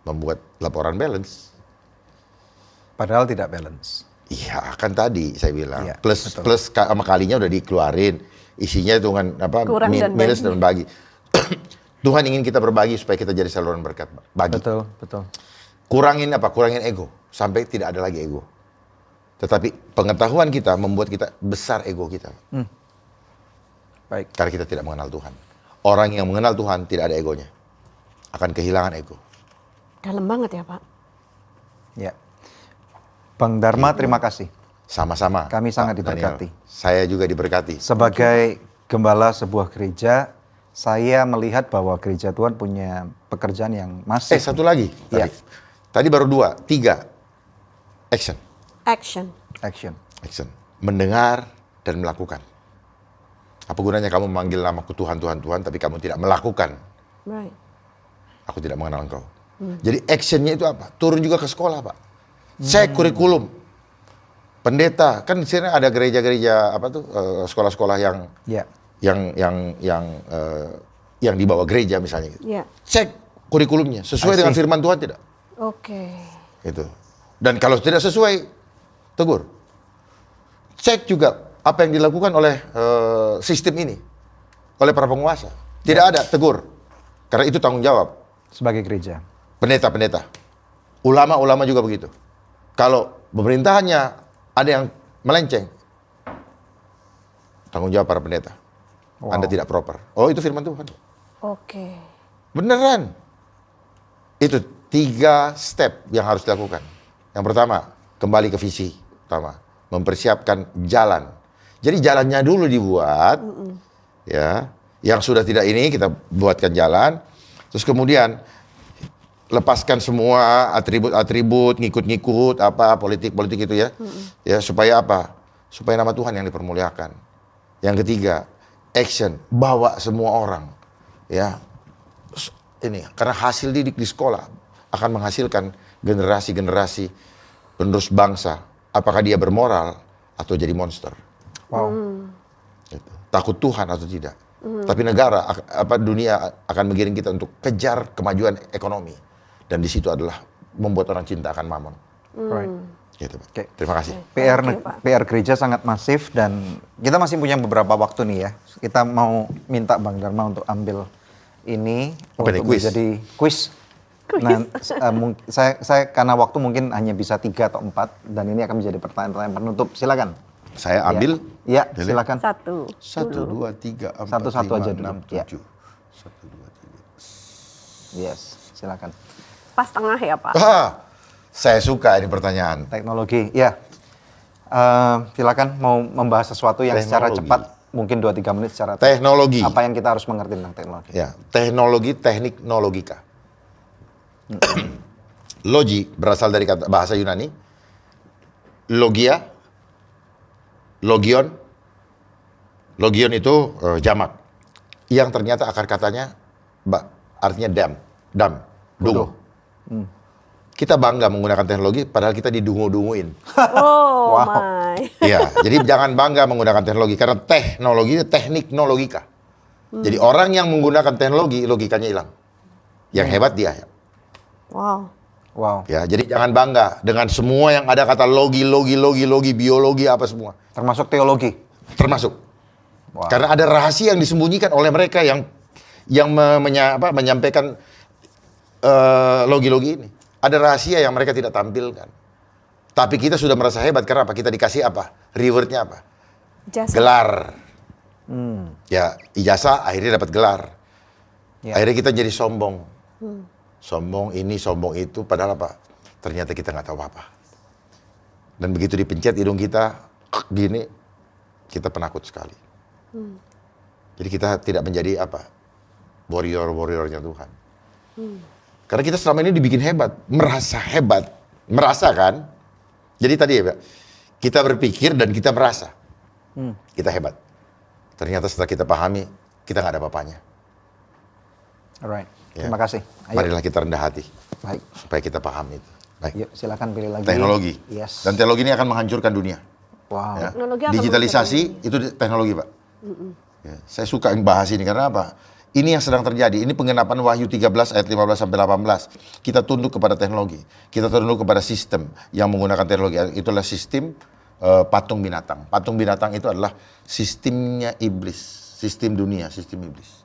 membuat laporan balance. Padahal tidak balance. Iya, kan tadi saya bilang. Iya, plus betul. plus sama kalinya udah dikeluarin. Isinya itu kan apa? Kurang dan minus bagi. dan bagi. Tuhan ingin kita berbagi supaya kita jadi saluran berkat. Bagi. Betul. Kurangin apa? Kurangin ego. Sampai tidak ada lagi ego. Tetapi pengetahuan kita membuat kita besar ego kita. Baik. Karena kita tidak mengenal Tuhan. Orang yang mengenal Tuhan tidak ada egonya. Akan kehilangan ego. Dalam banget ya, Pak. Ya. Bang Dharma, terima kasih. Sama-sama. Kami sangat Pak Daniel. diberkati. Saya juga diberkati. Sebagai gembala sebuah gereja, saya melihat bahwa gereja Tuhan punya pekerjaan yang masif. Satu lagi. Iya. Tadi baru 2, 3. Action. Action. Action. Action. Mendengar dan melakukan. Apa gunanya kamu memanggil namaku Tuhan, Tuhan, Tuhan, tapi kamu tidak melakukan? Right. Aku tidak mengenal engkau. Jadi actionnya itu apa? Turun juga ke sekolah, Pak. Cek kurikulum. Pendeta, kan di sini ada gereja-gereja apa tuh sekolah-sekolah yang Ya. yang dibawa gereja misalnya. Ya. Cek kurikulumnya sesuai dengan firman Tuhan tidak? Oke. Itu. Dan kalau tidak sesuai, tegur. Cek juga apa yang dilakukan oleh sistem ini, oleh para penguasa. Tidak ada, tegur. Karena itu tanggung jawab. Sebagai gereja. Pendeta-pendeta. Ulama-ulama juga begitu. Kalau pemerintahannya ada yang melenceng, tanggung jawab para pendeta. Wow. Anda tidak proper. Oh, itu firman Tuhan. Oke. Beneran. Itu 3 step yang harus dilakukan. Yang pertama, kembali ke visi utama. Mempersiapkan jalan. Jadi jalannya dulu dibuat. Ya. Yang sudah tidak ini, kita buatkan jalan. Terus kemudian, lepaskan semua atribut-atribut, ngikut-ngikut, apa, politik-politik itu ya. Ya, supaya apa? Supaya nama Tuhan yang dipermuliakan. Yang ketiga, action. Bawa semua orang. Ya. Ini, karena hasil didik di sekolah akan menghasilkan generasi-generasi penerus bangsa. Apakah dia bermoral atau jadi monster. Wow. Gitu. Takut Tuhan atau tidak. Tapi negara, dunia akan mengiring kita untuk kejar kemajuan ekonomi. Dan di situ adalah membuat orang cinta akan mamon. Right. Gitu, Pak. Oke. Terima kasih. PR gereja sangat masif dan kita masih punya beberapa waktu nih ya. Kita mau minta Bang Dharma untuk ambil ini Apa untuk nih, quiz? menjadi quiz. Nah, saya karena waktu mungkin hanya bisa 3 atau 4 dan ini akan menjadi pertanyaan-pertanyaan penutup. Silakan. Saya ambil. Ya, silakan. 1. 1, 2, 3, 4, Satu-satu 5, aja 6, dulu. 7. Ya. 1, 2, 3. Yes, silakan. Pas tengah ya, Pak? Saya suka ini pertanyaan. Teknologi, ya. Silakan mau membahas sesuatu yang secara Teknologi. cepat, mungkin 2-3 menit secara Teknologi. Apa yang kita harus mengerti tentang teknologi? Ya, teknologi, teknik, logika. Logi berasal dari kata bahasa Yunani. Logia, logion. Logion itu jamak. Yang ternyata akar katanya artinya dung. Kita bangga menggunakan teknologi padahal kita didungu-dunguin. Oh Wow. my. Iya, jadi jangan bangga menggunakan teknologi karena teknologi itu teknik logika. Jadi orang yang menggunakan teknologi logikanya hilang. Yang hebat dia. Wow. Wow. Ya, jadi jangan bangga dengan semua yang ada kata logi, biologi apa semua. Termasuk teologi. Termasuk. Wow. Karena ada rahasia yang disembunyikan oleh mereka yang menyampaikan logi ini. Ada rahasia yang mereka tidak tampilkan. Tapi kita sudah merasa hebat karena apa? Kita dikasih apa? Rewardnya apa? Jasa. Gelar. Ya, ijazah akhirnya dapat gelar. Ya. Akhirnya kita jadi sombong. Sombong ini, sombong itu. Padahal apa? Ternyata kita nggak tahu apa. Dan begitu dipencet hidung kita, gini, kita penakut sekali. Jadi kita tidak menjadi apa? Warrior-warriornya Tuhan. Karena kita selama ini dibikin hebat. Merasa kan? Jadi tadi ya Pak, kita berpikir dan kita merasa. Kita hebat. Ternyata setelah kita pahami, kita nggak ada apa-apanya. Alright. Ya. Terima kasih. Ayo. Marilah kita rendah hati. Baik. Supaya kita paham itu. Baik. Yuk, silakan pilih lagi. Teknologi. Yes. Dan teknologi ini akan menghancurkan dunia. Wow. Ya. Teknologi akan Digitalisasi itu teknologi, Pak. Ya. Saya suka bahas ini karena apa? Ini yang sedang terjadi. Ini pengenapan Wahyu 13 ayat 15 sampai 18. Kita tunduk kepada teknologi. Kita tunduk kepada sistem yang menggunakan teknologi. Itulah sistem patung binatang. Patung binatang itu adalah sistemnya iblis, sistem dunia, sistem iblis.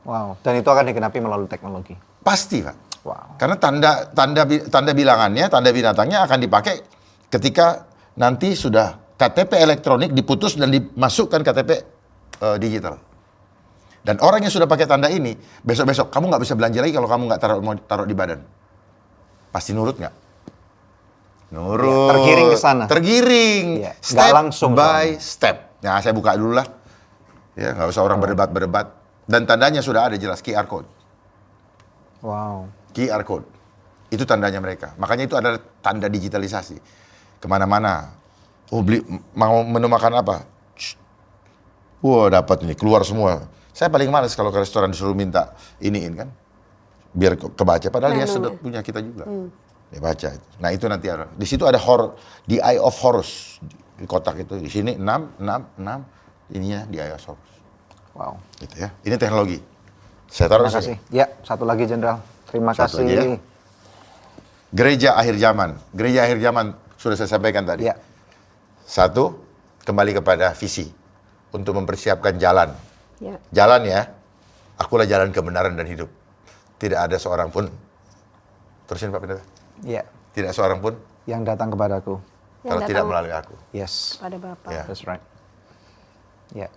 Wow. Dan itu akan digenapi melalui teknologi. Pasti, Pak. Wow. Karena tanda bilangannya, tanda binatangnya akan dipakai ketika nanti sudah KTP elektronik diputus dan dimasukkan KTP digital. Dan orang yang sudah pakai tanda ini, besok-besok kamu nggak bisa belanja lagi kalau kamu nggak taruh di badan. Pasti nurut nggak? Nurut. Ya, tergiring ke sana. Tergiring. Ya, nggak Step langsung by soalnya. step. Nah, saya buka dulu lah. Ya, nggak usah orang berdebat. Dan tandanya sudah ada jelas, QR code. Wow. QR code. Itu tandanya mereka. Makanya itu adalah tanda digitalisasi. kemana-mana. Oh mau menu makan apa? Wah dapat ini, keluar semua. Saya paling males kalau ke restoran disuruh minta iniin kan. Biar kebaca, padahal dia sedot punya kita juga. Dia baca itu. Nah itu nanti ada. Di situ ada The Eye of Horus. Di kotak itu, di sini 6. Ininya The Eye of Horus. Wow. Gitu ya. Ini teknologi. Saya taruh Terima kasih. Ya, satu lagi Jenderal. Terima Satu kasih. lagi ya. Gereja akhir zaman. Gereja akhir zaman sudah saya sampaikan tadi. Ya. Satu, kembali kepada visi untuk mempersiapkan jalan. Ya. Jalan ya. Akulah jalan kebenaran dan hidup. Tidak ada seorang pun. Terusin Pak Pendeta. Ya. Tidak seorang pun Yang datang kepadaku. kalau datang tidak melalui aku. Yes. pada Bapa. Ya. That's right. Ya.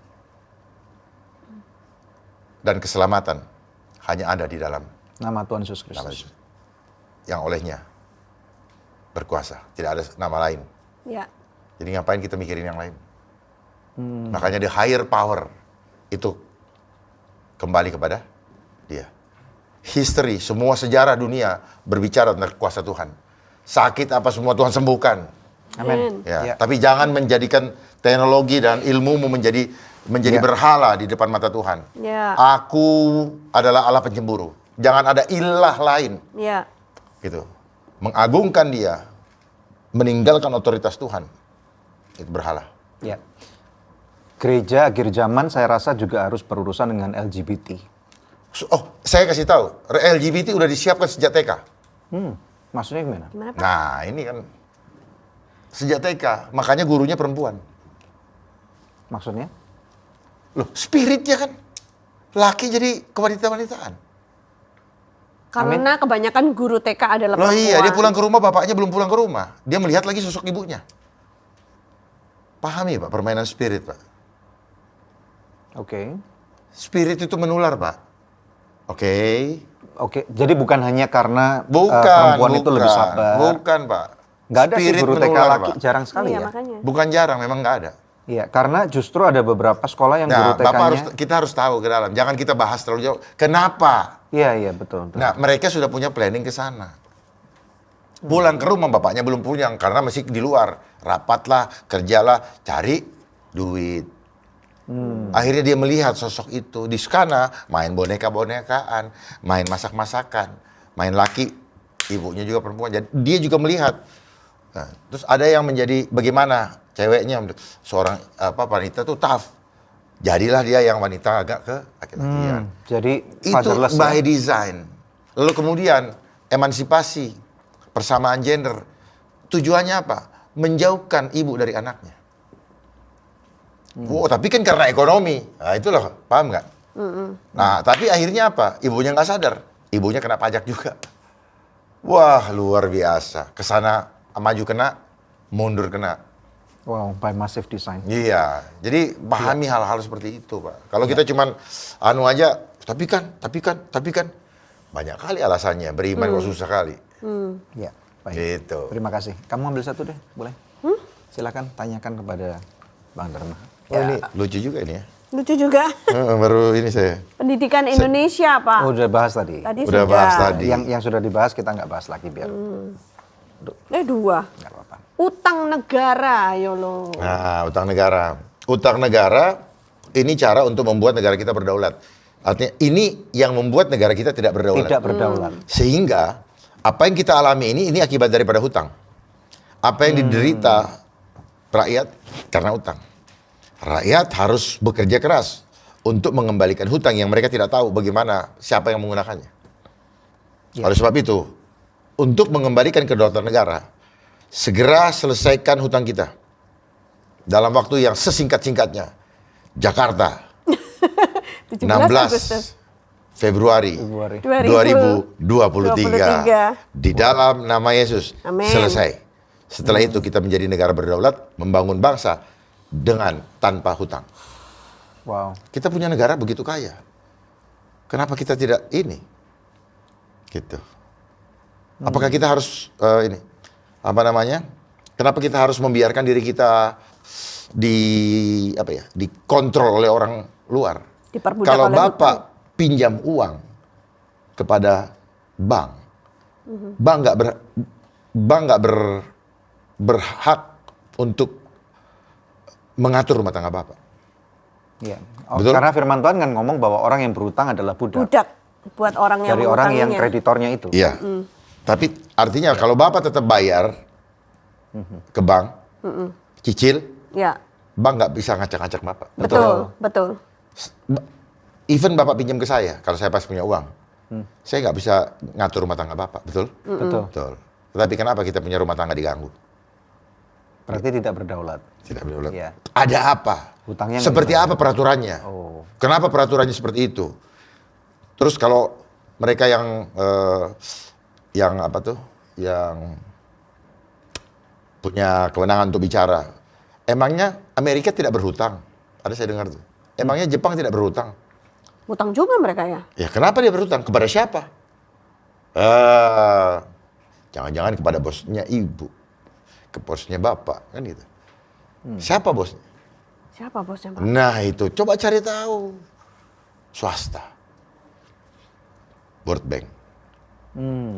Dan keselamatan hanya ada di dalam Nama Tuhan Yesus nama Kristus. Yesus. Yang olehnya berkuasa. Tidak ada nama lain. Ya. Jadi ngapain kita mikirin yang lain? Makanya the higher power itu kembali kepada dia. History, semua sejarah dunia berbicara tentang kuasa Tuhan. Sakit apa semua Tuhan sembuhkan. Amin. Ya. Ya. Tapi jangan menjadikan teknologi dan ilmumu menjadi Ya. berhala di depan mata Tuhan. Ya. Aku adalah Allah pencemburu. Jangan ada ilah lain. Ya. Gitu. Mengagungkan dia, meninggalkan otoritas Tuhan. Itu berhala. Ya. Gereja akhir zaman saya rasa juga harus berurusan dengan LGBT. Oh, saya kasih tahu, LGBT udah disiapkan sejak TK. Maksudnya gimana? Gimana Pak? Nah, ini kan sejak TK, makanya gurunya perempuan. Maksudnya? Loh, spiritnya kan laki jadi kewanita-wanitaan. Karena kebanyakan guru TK adalah Loh perempuan. iya, dia pulang ke rumah, bapaknya belum pulang ke rumah. Dia melihat lagi sosok ibunya. Pahami Pak, permainan spirit Pak. Oke. Spirit itu menular Pak. Oke. Oke, jadi bukan hanya karena Bukan, perempuan itu lebih sabar. Bukan Pak. Nggak ada sih Spirit guru TK menular, laki, Pak. jarang sekali Iya, ya. makanya. Bukan jarang, memang nggak ada. Iya, karena justru ada beberapa sekolah yang guru Nah, TK-nya. kita harus tahu ke dalam. Jangan kita bahas terlalu jauh. Kenapa? Iya, betul. Nah, mereka sudah punya planning ke sana. Pulang ke rumah, bapaknya belum pulang karena masih di luar. Rapatlah, kerjalah, cari duit. Akhirnya dia melihat sosok itu di sana, main boneka-bonekaan, main masak-masakan, main laki, ibunya juga perempuan. Jadi dia juga melihat. Nah, terus ada yang menjadi bagaimana ceweknya, seorang wanita tuh tough. Jadilah dia yang wanita agak ke laki-lakian. Jadi Itu fatherless by ya. design. Lalu kemudian emansipasi, persamaan gender. Tujuannya apa? Menjauhkan ibu dari anaknya. Wow, tapi kan karena ekonomi. Nah itu loh, paham nggak? Nah, tapi akhirnya apa? Ibunya nggak sadar. Ibunya kena pajak juga. Wah, luar biasa. Kesana maju kena, mundur kena. Wow, by massive design. Iya, jadi pahami hal-hal seperti itu, Pak. Kalau kita cuman anu aja, tapi kan, banyak kali alasannya. Beriman kok susah kali. Iya, baik. Gitu. Terima kasih. Kamu ambil satu deh, boleh? Silakan tanyakan kepada Bang Dharma. Oh, ini lucu juga ini ya. Lucu juga. Baru ini saya. Pendidikan Indonesia, Pak. Oh, udah bahas tadi. Tadi Udah sudah. bahas tadi. Yang sudah dibahas kita nggak bahas lagi biar Dua. nggak apa-apa. Utang negara, ayo lo. Nah, utang negara. Utang negara ini cara untuk membuat negara kita berdaulat. Artinya ini yang membuat negara kita tidak berdaulat. Tidak berdaulat. Sehingga apa yang kita alami ini akibat daripada hutang. Apa yang diderita rakyat karena utang. Rakyat harus bekerja keras untuk mengembalikan hutang yang mereka tidak tahu bagaimana siapa yang menggunakannya. Ya. Oleh sebab itu, untuk mengembalikan kedaulatan negara, segera selesaikan hutang kita dalam waktu yang sesingkat-singkatnya. Jakarta, 17 16 Agustus. Februari 2023 di dalam nama Yesus. Amin. Selesai. Setelah itu kita menjadi negara berdaulat, membangun bangsa dengan tanpa hutang. Wow. Kita punya negara begitu kaya. Kenapa kita tidak ini? Gitu. Apakah kita harus ini? Apa namanya? Kenapa kita harus membiarkan diri kita dikontrol oleh orang luar? Diperbudak Kalau oleh Bapak pinjam uang kepada bank, bank nggak berhak untuk mengatur rumah tangga Bapak. Iya. Betul? Karena firman Tuhan kan ngomong bahwa orang yang berhutang adalah budak. Budak buat orang yang Dari orang yang mengutanginya. kreditornya itu. Iya. Tapi artinya kalau Bapak tetap bayar ke bank, cicil, Ya, bank nggak bisa ngacak-ngacak Bapak. betul. Even Bapak pinjam ke saya, kalau saya pas punya uang, saya nggak bisa ngatur rumah tangga Bapak, betul? Betul. Betul. Tetapi kenapa kita punya rumah tangga diganggu? Berarti tidak berdaulat. Tidak boleh. Iya. Ada apa? Hutangnya Seperti nggak apa peraturannya? Oh. Kenapa peraturannya seperti itu? Terus kalau mereka yang apa tuh, yang punya kewenangan untuk bicara, emangnya Amerika tidak berhutang? Ada saya dengar tuh. Emangnya Jepang tidak berhutang? Hutang juga mereka ya. Ya kenapa dia berhutang? Kepada siapa? Jangan-jangan kepada bosnya ibu, ke bosnya bapak, kan gitu. Siapa bosnya? Siapa bosnya, Pak? Nah itu, coba cari tahu. Swasta. World Bank.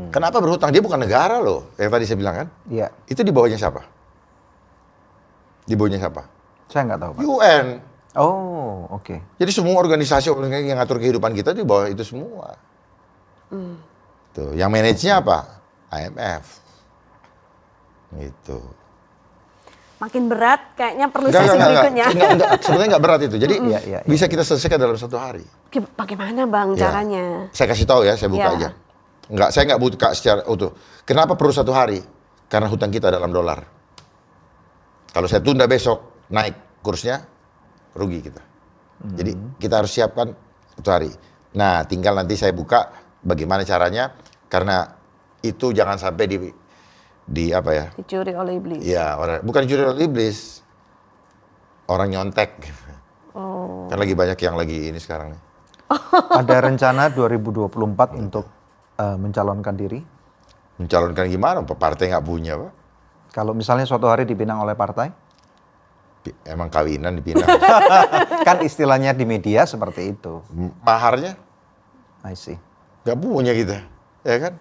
Kenapa berhutang? Dia bukan negara loh, yang tadi saya bilang kan. Iya. Itu di bawahnya siapa? Di bawahnya siapa? Saya nggak tahu, Pak. UN. Oh, oke. Jadi semua organisasi yang ngatur kehidupan kita di bawah itu semua. Tuh, yang manage-nya apa? IMF. Gitu. Makin berat, kayaknya perlu sesi berikutnya. Enggak. Sebenarnya nggak berat itu. Jadi Iya. bisa kita selesaikan dalam 1 hari. Bagaimana Bang Ya. caranya? Saya kasih tahu ya, saya buka Ya. aja. Saya nggak buka secara utuh. Kenapa perlu 1 hari? Karena hutang kita dalam dolar. Kalau saya tunda besok, naik kursnya, rugi kita. Jadi kita harus siapkan 1 hari. Nah, tinggal nanti saya buka bagaimana caranya, karena itu jangan sampai di apa ya? Dicuri oleh iblis. Ya, bukan curi oleh iblis. Orang nyontek. Oh. Kan lagi banyak yang lagi ini sekarang nih. Ada rencana 2024 untuk mencalonkan diri? Mencalonkan gimana? Partai nggak punya, Pak. Kalau misalnya suatu hari dipinang oleh partai? Emang kawinan dipindah. Kan istilahnya di media seperti itu. Maharnya I see. nggak punya kita, ya kan?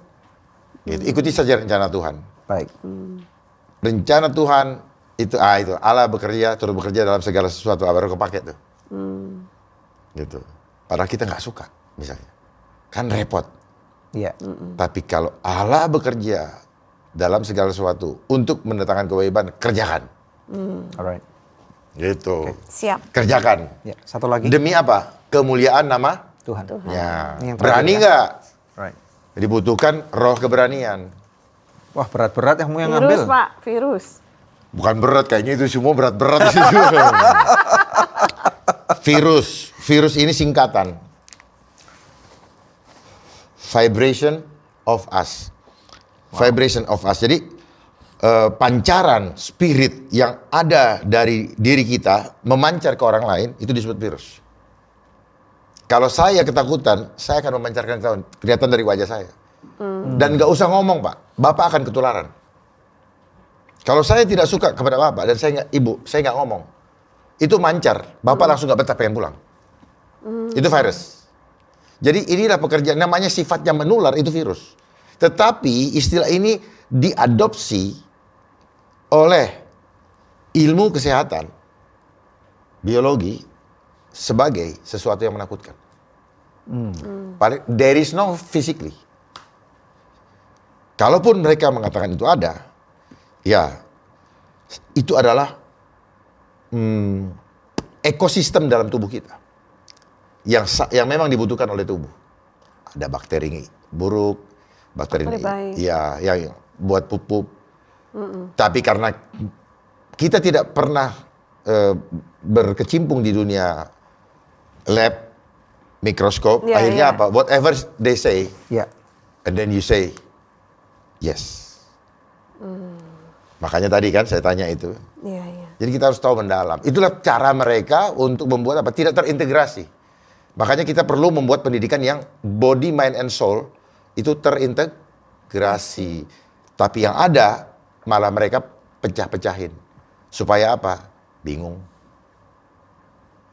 Gitu. Ikuti saja rencana Tuhan. Baik. Rencana Tuhan itu Allah bekerja, turut bekerja dalam segala sesuatu. Baru kepake tuh. Gitu. Padahal kita nggak suka, misalnya. Kan repot. Iya. Tapi kalau Allah bekerja dalam segala sesuatu untuk mendatangkan kewajiban, kerjakan. Alright. Gitu. Siap. Kerjakan. Ya, satu lagi. Demi apa? Kemuliaan nama. Tuhan. Ya. Ini yang terakhir Berani ya. nggak? Right. Dibutuhkan roh keberanian. Wah, berat-berat yang mau yang Virus, ngambil. Pak, virus. Bukan berat, kayaknya itu semua berat-berat. Virus ini singkatan. Vibration of us. Vibration of us. Jadi pancaran spirit yang ada dari diri kita memancar ke orang lain, itu disebut virus. Kalau saya ketakutan, saya akan memancarkan kelihatan dari wajah saya. Dan nggak usah ngomong, Pak. Bapak akan ketularan. Kalau saya tidak suka kepada Bapak dan saya nggak ngomong, itu mancar. Bapak langsung nggak betah pengen pulang. Itu virus. Jadi inilah pekerjaan, namanya sifatnya menular, itu virus. Tetapi istilah ini diadopsi oleh ilmu kesehatan, biologi, sebagai sesuatu yang menakutkan. There is no physically. Kalaupun mereka mengatakan itu ada, ya itu adalah ekosistem dalam tubuh kita yang memang dibutuhkan oleh tubuh. Ada bakteri buruk, bakteri baik. ya yang buat pupuk. Tapi karena kita tidak pernah berkecimpung di dunia lab, mikroskop, Ya, akhirnya ya. apa? Whatever they say, Ya. and then you say yes. Makanya tadi kan saya tanya itu. Iya, iya. Jadi kita harus tahu mendalam. Itulah cara mereka untuk membuat apa? Tidak terintegrasi. Makanya kita perlu membuat pendidikan yang body, mind, and soul itu terintegrasi. Tapi yang ada malah mereka pecah-pecahin. Supaya apa? Bingung.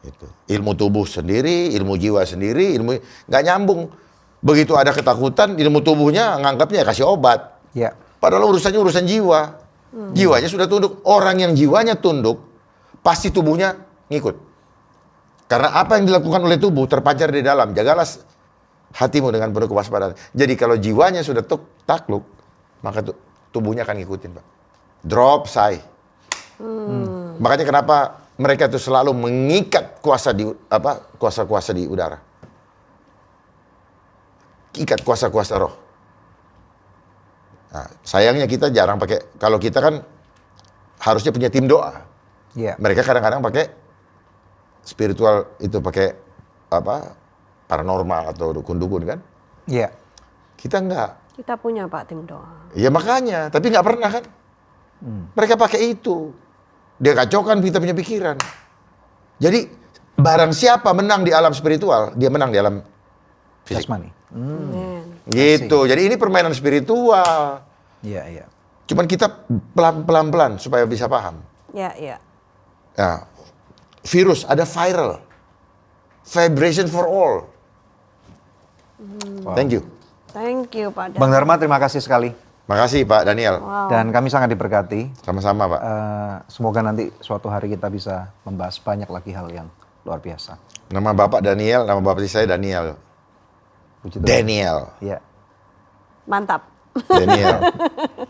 Itu. Ilmu tubuh sendiri, ilmu jiwa sendiri, nggak nyambung. Begitu ada ketakutan, ilmu tubuhnya nganggapnya kasih obat. Ya. Padahal urusannya urusan jiwa. Jiwanya sudah tunduk. Orang yang jiwanya tunduk, pasti tubuhnya ngikut. Karena apa yang dilakukan oleh tubuh terpancar di dalam. Jagalah hatimu dengan penuh kewaspadaan. Jadi kalau jiwanya sudah takluk, maka tubuhnya akan ngikutin, Pak. Drop, say. Makanya kenapa mereka itu selalu mengikat kuasa-kuasa di udara. Ikat kuasa-kuasa roh. Nah, sayangnya kita jarang pakai. Kalau kita kan harusnya punya tim doa. Yeah. Mereka kadang-kadang pakai spiritual itu, pakai paranormal atau dukun-dukun kan? Iya. Yeah. Kita enggak. Kita punya Pak tim doa. Ya makanya, tapi nggak pernah kan? Mereka pakai itu. Dia kacaukan kita punya pikiran. Jadi barang siapa menang di alam spiritual, dia menang di alam fisik. Jasmani. Gitu. Jadi ini permainan spiritual. Iya, iya. Cuman kita pelan-pelan supaya bisa paham. Ya, ya. Nah, virus ada viral. Vibration for all. Wow. Thank you. Thank you Pak Dan. Bang Dharma, terima kasih sekali. Makasih Pak Daniel. Wow. Dan kami sangat diberkati. Sama-sama Pak. Semoga nanti suatu hari kita bisa membahas banyak lagi hal yang luar biasa. Nama Bapak Daniel, nama Bapak saya Daniel. Puji Tuhan. Daniel. Iya. Mantap. Daniel.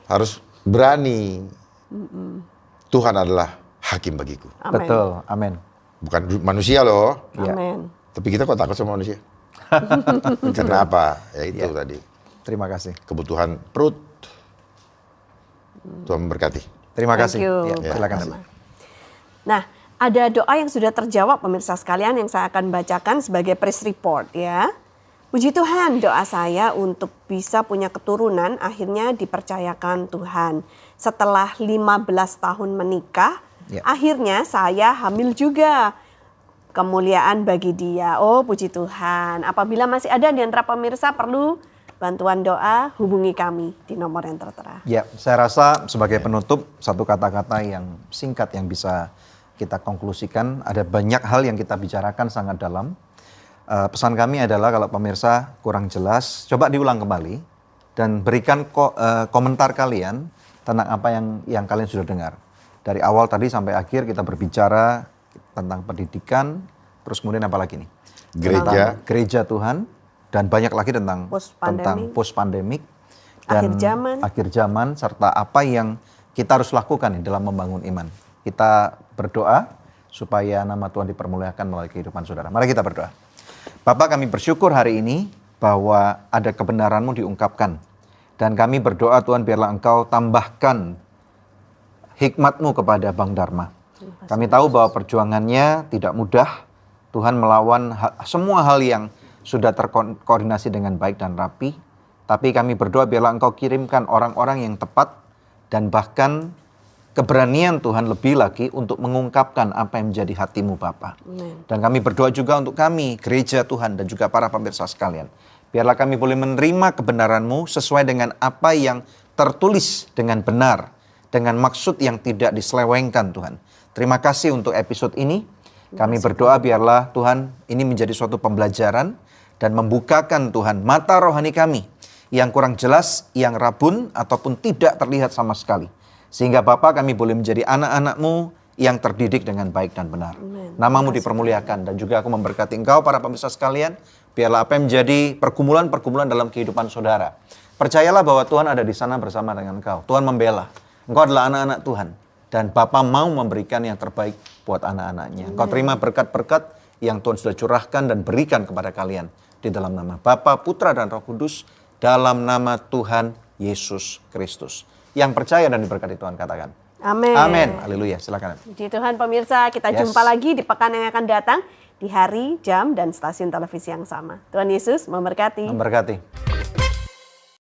Harus berani. Tuhan adalah hakim bagiku. Amin. Betul, amin. Bukan manusia loh. Iya. Amin. Tapi kita kok takut sama manusia? Karena apa? Ya itu tadi. Terima kasih. Kebutuhan perut. Tuhan memberkati. Terima Thank kasih. you, Ya, Pak silakan. Dharma. Nah, ada doa yang sudah terjawab pemirsa sekalian yang saya akan bacakan sebagai press report ya. Puji Tuhan, doa saya untuk bisa punya keturunan akhirnya dipercayakan Tuhan. Setelah 15 tahun menikah, akhirnya saya hamil juga. Kemuliaan bagi Dia. Oh, puji Tuhan. Apabila masih ada di antara pemirsa perlu bantuan doa, hubungi kami di nomor yang tertera. Ya, saya rasa sebagai penutup satu kata-kata yang singkat yang bisa kita konklusikan. Ada banyak hal yang kita bicarakan sangat dalam. Pesan kami adalah kalau pemirsa kurang jelas, coba diulang kembali dan berikan komentar kalian tentang apa yang kalian sudah dengar. Dari awal tadi sampai akhir kita berbicara tentang pendidikan, terus kemudian apa lagi nih? Gereja Tuhan, dan banyak lagi tentang post-pandemic dan akhir zaman serta apa yang kita harus lakukan dalam membangun iman. Kita berdoa supaya nama Tuhan dipermuliakan melalui kehidupan saudara. Mari kita berdoa. Bapak, kami bersyukur hari ini bahwa ada kebenaran-Mu diungkapkan. Dan kami berdoa Tuhan biarlah Engkau tambahkan hikmat-Mu kepada Bang Dharma. Kami tahu bahwa perjuangannya tidak mudah. Tuhan melawan semua hal yang sudah terkoordinasi dengan baik dan rapi. Tapi kami berdoa biarlah Engkau kirimkan orang-orang yang tepat dan bahkan keberanian Tuhan lebih lagi untuk mengungkapkan apa yang menjadi hati-Mu Bapa. Dan kami berdoa juga untuk kami, gereja Tuhan dan juga para pemirsa sekalian. Biarlah kami boleh menerima kebenaran-Mu sesuai dengan apa yang tertulis dengan benar. Dengan maksud yang tidak diselewengkan Tuhan. Terima kasih untuk episode ini. Kami berdoa biarlah Tuhan ini menjadi suatu pembelajaran dan membukakan Tuhan mata rohani kami yang kurang jelas, yang rabun ataupun tidak terlihat sama sekali. Sehingga Bapa kami boleh menjadi anak-anak-Mu yang terdidik dengan baik dan benar. Nama-Mu dipermuliakan dan juga aku memberkati Engkau para pemirsa sekalian. Biarlah apa yang menjadi pergumulan-pergumulan dalam kehidupan saudara. Percayalah bahwa Tuhan ada di sana bersama dengan Engkau. Tuhan membela. Engkau adalah anak-anak Tuhan. Dan Bapa mau memberikan yang terbaik buat anak-anaknya. Engkau terima berkat-berkat yang Tuhan sudah curahkan dan berikan kepada kalian. Di dalam nama Bapa, Putra dan Roh Kudus. Dalam nama Tuhan Yesus Kristus. Yang percaya dan diberkati Tuhan katakan. Amin. Amin. Haleluya. Silakan. Puji Tuhan pemirsa, kita jumpa lagi di pekan yang akan datang. Di hari, jam, dan stasiun televisi yang sama. Tuhan Yesus memberkati. Memberkati.